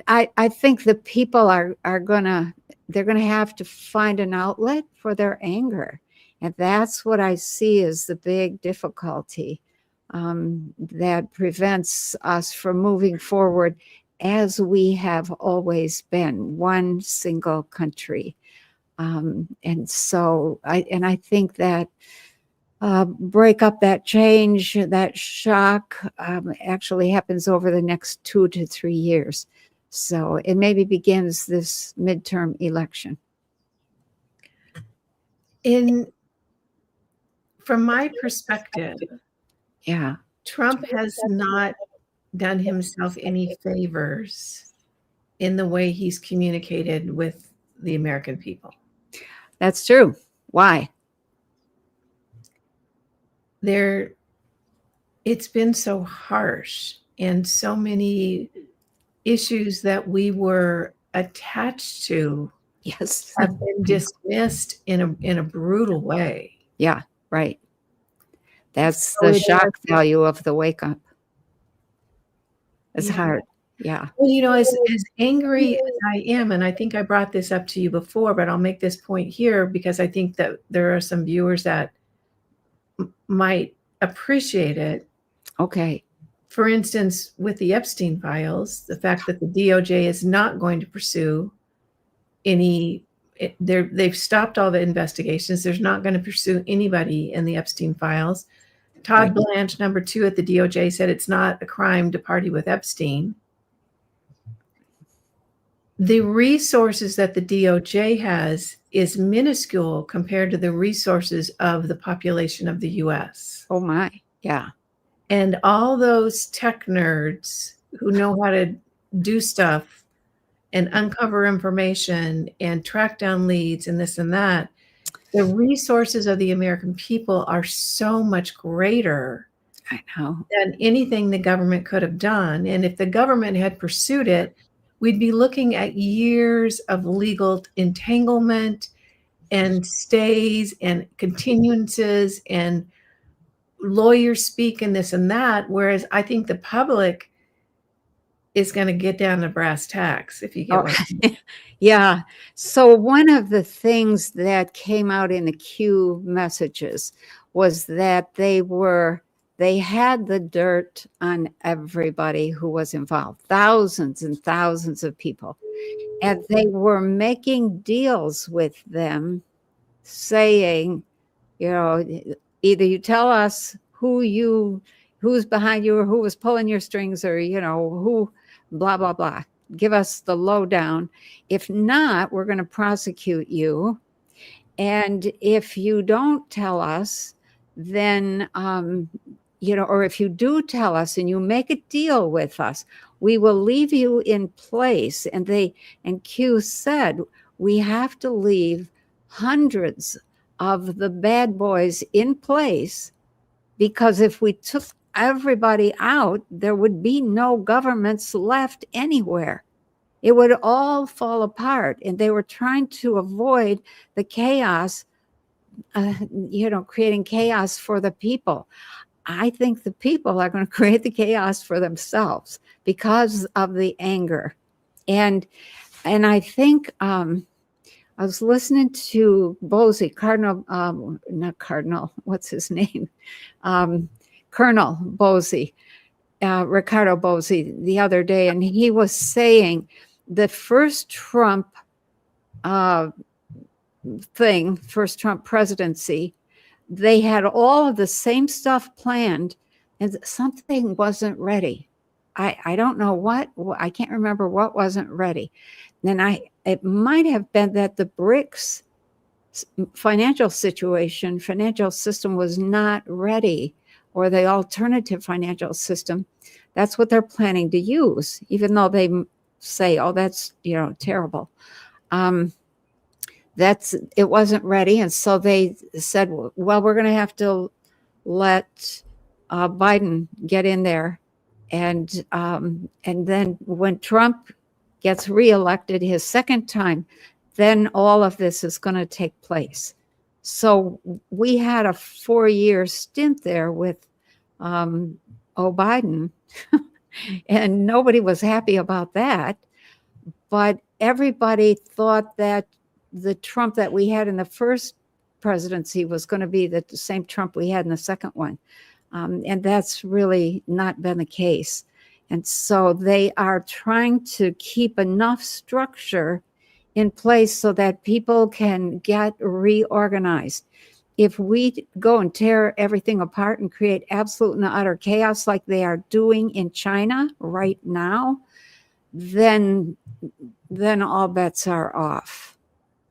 I think the people are they're going to have to find an outlet for their anger. And that's what I see as the big difficulty that prevents us from moving forward as we have always been, one single country. And so I think that break up, that change, that shock actually happens over the next 2 to 3 years. So it maybe begins this midterm election. From my perspective, yeah, Trump has not done himself any favors in the way he's communicated with the American people. That's true. Why? It's been so harsh, and so many issues that we were attached to yes have been dismissed in a brutal way. Yeah, right. That's the shock value of the wake up. It's hard. Yeah. Well, you know, as angry as I am, and I think I brought this up to you before, but I'll make this point here because I think that there are some viewers that might appreciate it. Okay. For instance, with the Epstein files, the fact that the DOJ is not going to pursue they've stopped all the investigations. There's not going to pursue anybody in the Epstein files. Todd Blanche, number 2 at the DOJ, said it's not a crime to party with Epstein. The resources that the DOJ has is minuscule compared to the resources of the population of the US. Oh my, yeah. And all those tech nerds who know how to do stuff and uncover information and track down leads and this and that, the resources of the American people are so much greater I know. than anything the government could have done. And if the government had pursued it, we'd be looking at years of legal entanglement and stays and continuances and lawyers speak and this and that. Whereas I think the public is going to get down to brass tacks, if you get what I mean. Yeah. So one of the things that came out in the Q messages was that they had the dirt on everybody who was involved, thousands and thousands of people. And they were making deals with them saying, either you tell us who's behind you or who was pulling your strings or, who, blah, blah, blah. Give us the lowdown. If not, we're going to prosecute you. And if you don't tell us, then, or if you do tell us and you make a deal with us, we will leave you in place. And Q said, we have to leave hundreds of the bad boys in place, because if we took everybody out, there would be no governments left anywhere. It would all fall apart. And they were trying to avoid the chaos, creating chaos for the people. I think the people are going to create the chaos for themselves because of the anger. And I think I was listening to Bosey, not Cardinal, what's his name? Colonel Bosey, Ricardo Bosey, the other day, and he was saying the first Trump first Trump presidency, they had all of the same stuff planned and something wasn't ready. I don't know what, I can't remember what wasn't ready. And it might have been that the BRICS financial system was not ready, or the alternative financial system. That's what they're planning to use, even though they say, oh, that's, terrible. It wasn't ready. And so they said, well, we're going to have to let Biden get in there. And then when Trump gets reelected his second time, then all of this is going to take place. So we had a 4-year stint there with Biden, and nobody was happy about that. But everybody thought that the Trump that we had in the first presidency was going to be the same Trump we had in the second one. And that's really not been the case. And so they are trying to keep enough structure in place so that people can get reorganized. If we go and tear everything apart and create absolute and utter chaos like they are doing in China right now, then all bets are off.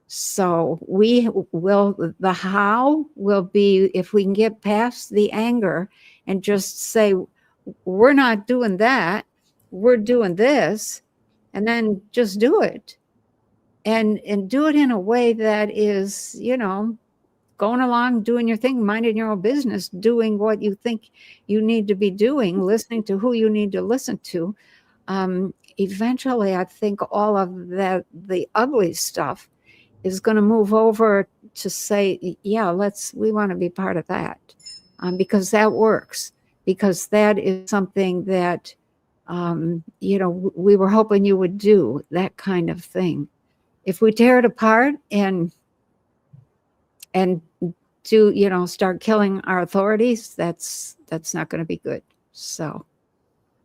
So the how will be if we can get past the anger and just say, we're not doing that, we're doing this, and then just do it. And do it in a way that is, going along, doing your thing, minding your own business, doing what you think you need to be doing, listening to who you need to listen to. Eventually, I think all of the ugly stuff is going to move over to say, yeah, we want to be part of that, because that works, because that is something that, we were hoping you would do, that kind of thing. If we tear it apart and do, start killing our authorities, that's not going to be good. So,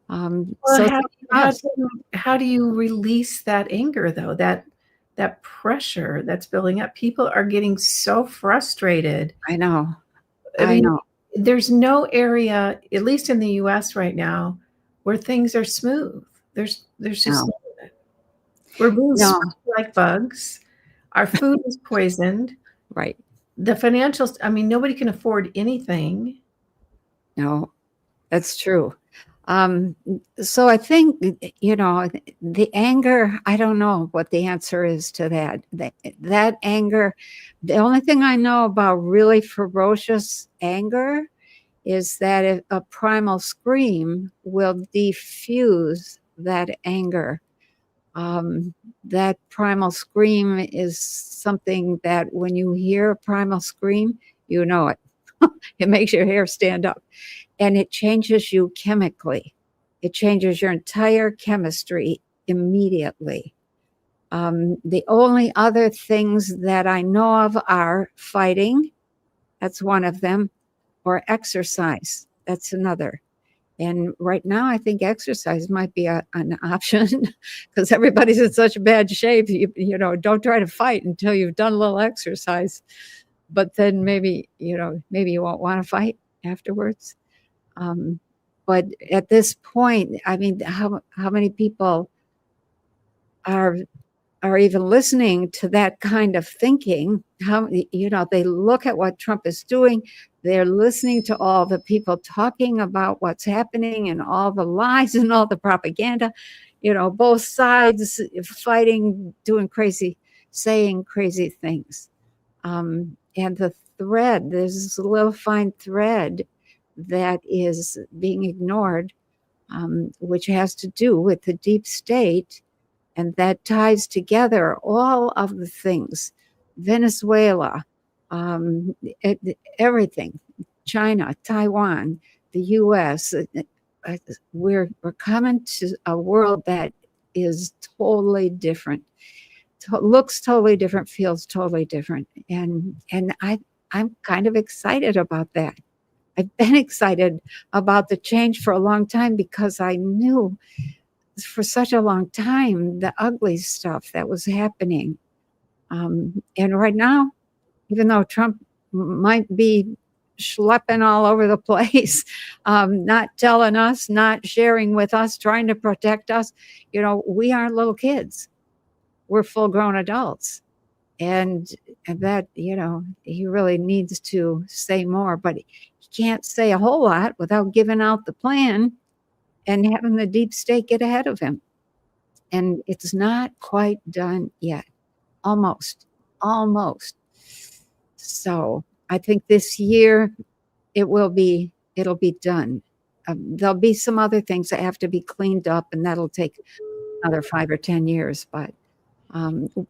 how do you release that anger though? That pressure that's building up. People are getting so frustrated. I know. I know. There's no area, at least in the US right now, where things are smooth. There's just no. We're being squished like bugs. Our food is poisoned. Right. The financials, nobody can afford anything. No, that's true. So I think, the anger, I don't know what the answer is to that. That anger, the only thing I know about really ferocious anger is that a primal scream will diffuse that anger. That primal scream is something that when you hear a primal scream, you know it. It makes your hair stand up, and it changes you chemically. It changes your entire chemistry immediately. The only other things that I know of are fighting. That's one of them, or exercise. That's another. And right now, I think exercise might be an option because everybody's in such bad shape. You know, don't try to fight until you've done a little exercise. But then maybe, maybe you won't want to fight afterwards. But at this point, I mean, how many people are even listening to that kind of thinking? How, they look at what Trump is doing. They're listening to all the people talking about what's happening and all the lies and all the propaganda, both sides fighting, doing crazy, saying crazy things. And the thread, there's this little fine thread that is being ignored, which has to do with the deep state. And that ties together all of the things, Venezuela, everything, China, Taiwan, the U.S. We're coming to a world that is totally different, looks totally different, feels totally different. And I'm kind of excited about that. I've been excited about the change for a long time because I knew for such a long time the ugly stuff that was happening. And right now, even though Trump might be schlepping all over the place, not telling us, not sharing with us, trying to protect us, we aren't little kids. We're full-grown adults. And that, he really needs to say more, but he can't say a whole lot without giving out the plan and having the deep state get ahead of him. And it's not quite done yet. Almost. So I think this year it'll be done. There'll be some other things that have to be cleaned up, and that'll take another 5 or 10 years. But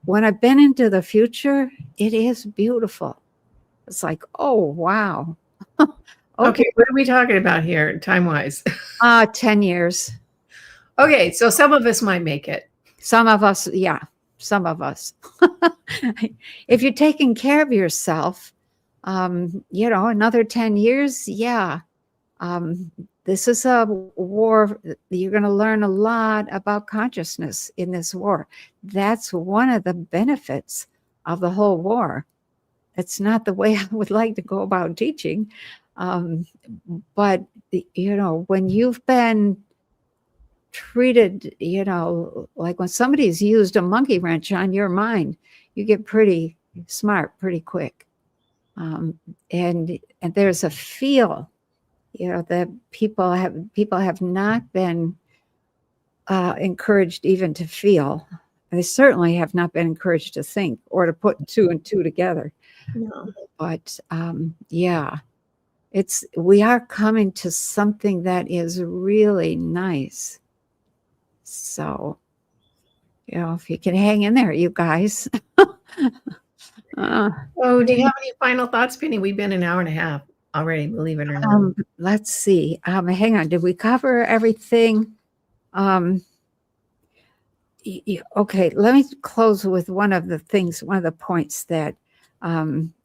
when I've been into the future, it is beautiful. It's like, oh, wow. Okay, what are we talking about here, time-wise? 10 years. Okay, so some of us might make it. Some of us, yeah, some of us. If you're taking care of yourself, another 10 years, yeah. This is a war. You're going to learn a lot about consciousness in this war. That's one of the benefits of the whole war. It's not the way I would like to go about teaching. But, when you've been treated, like when somebody's used a monkey wrench on your mind, you get pretty smart pretty quick. And there's a feel, that people have not been encouraged even to feel. They certainly have not been encouraged to think or to put 2 and 2 together. No. But yeah, we are coming to something that is really nice. So, if you can hang in there, you guys. Oh, do you have any final thoughts, Penny? We've been an hour and a half already, believe it or not. Let's see. Hang on. Did we cover everything? Okay, let me close with one of the points that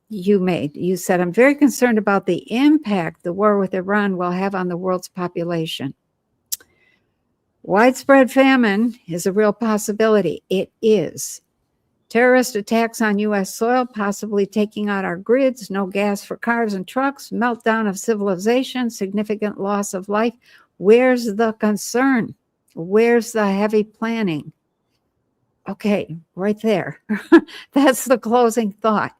you made. You said, I'm very concerned about the impact the war with Iran will have on the world's population. Widespread famine is a real possibility. It is. Terrorist attacks on U.S. soil, possibly taking out our grids, no gas for cars and trucks, meltdown of civilization, significant loss of life. Where's the concern? Where's the heavy planning? Okay, right there. That's the closing thought.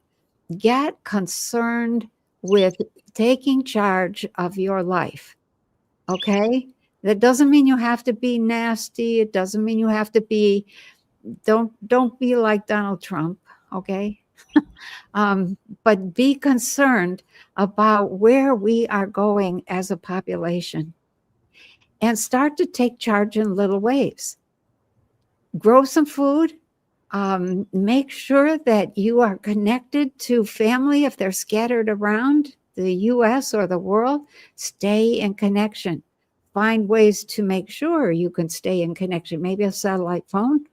Get concerned with taking charge of your life. Okay? That doesn't mean you have to be nasty. It doesn't mean you have to be, don't be like Donald Trump, okay? But be concerned about where we are going as a population and start to take charge in little ways. grow some food. Make sure that you are connected to family if they're scattered around the US or the world. Stay in connection. Find ways to make sure you can stay in connection. Maybe a satellite phone,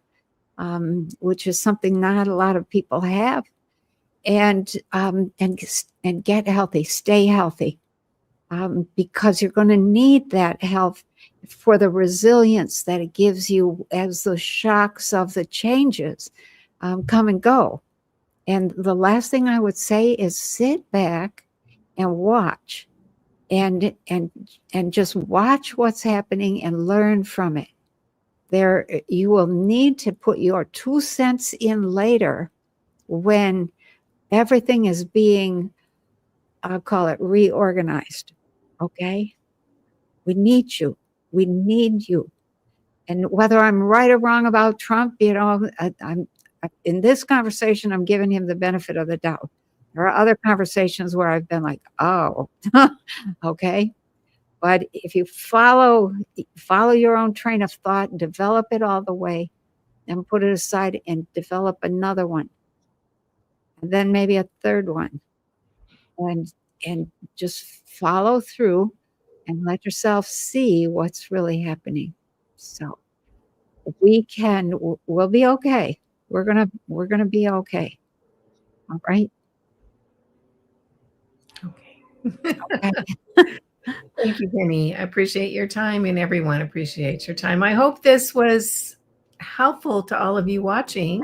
which is something not a lot of people have. And get healthy. Stay healthy, because you're going to need that health for the resilience that it gives you as the shocks of the changes come and go. And the last thing I would say is sit back and watch, and just watch what's happening and learn from it. There, you will need to put your 2 cents in later when everything is being, I'll call it, reorganized. Okay? We need you. We need you. And whether I'm right or wrong about Trump, I'm in this conversation, I'm giving him the benefit of the doubt. There are other conversations where I've been like, oh, okay. But if you follow your own train of thought, develop it all the way, and put it aside and develop another one. And then maybe a third one. And just follow through and let yourself see what's really happening. So we'll be okay. We're gonna be okay. All right. Okay. Thank you, Penny. I appreciate your time, and everyone appreciates your time. I hope this was helpful to all of you watching.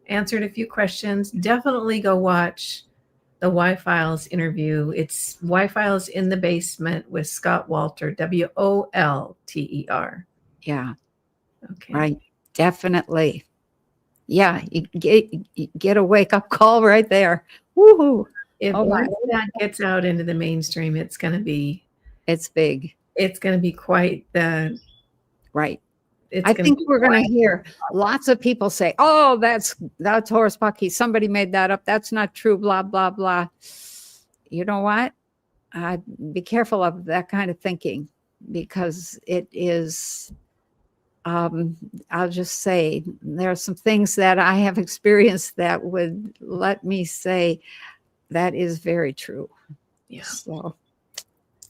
Answered a few questions. Definitely go watch the Y-Files interview. It's Y-Files in the Basement with Scott Walter, Wolter. Yeah. Okay. Right. Definitely. Yeah. You get a wake-up call right there. Woohoo. If that gets out into the mainstream, it's big. It's going to be quite the right. I think we're going to hear lots of people say, "Oh, that's Horace Bucky. Somebody made that up. That's not true." Blah blah blah. You know what? Be careful of that kind of thinking, because it is. I'll just say there are some things that I have experienced that would let me say that is very true. Yeah. So,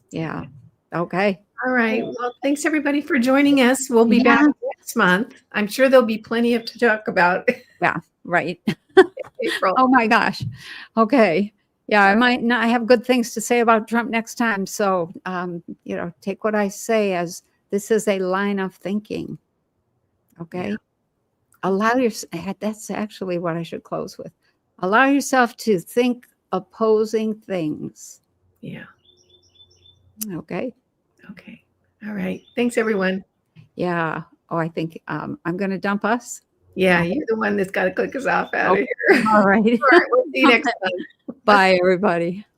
yeah. Okay. All right. Well, thanks everybody for joining us. We'll be back next month. I'm sure there'll be plenty to talk about. Yeah. Right. April. Oh my gosh. Okay. Yeah, I might not have good things to say about Trump next time. So, take what I say as this is a line of thinking. Okay. Yeah. That's actually what I should close with. Allow yourself to think opposing things. Yeah. Okay. Okay. All right. Thanks, everyone. Yeah. Oh, I think I'm going to dump us. Yeah, you're the one that's got to click us off out of here. All right. All right. We'll see you next time. Bye, everybody.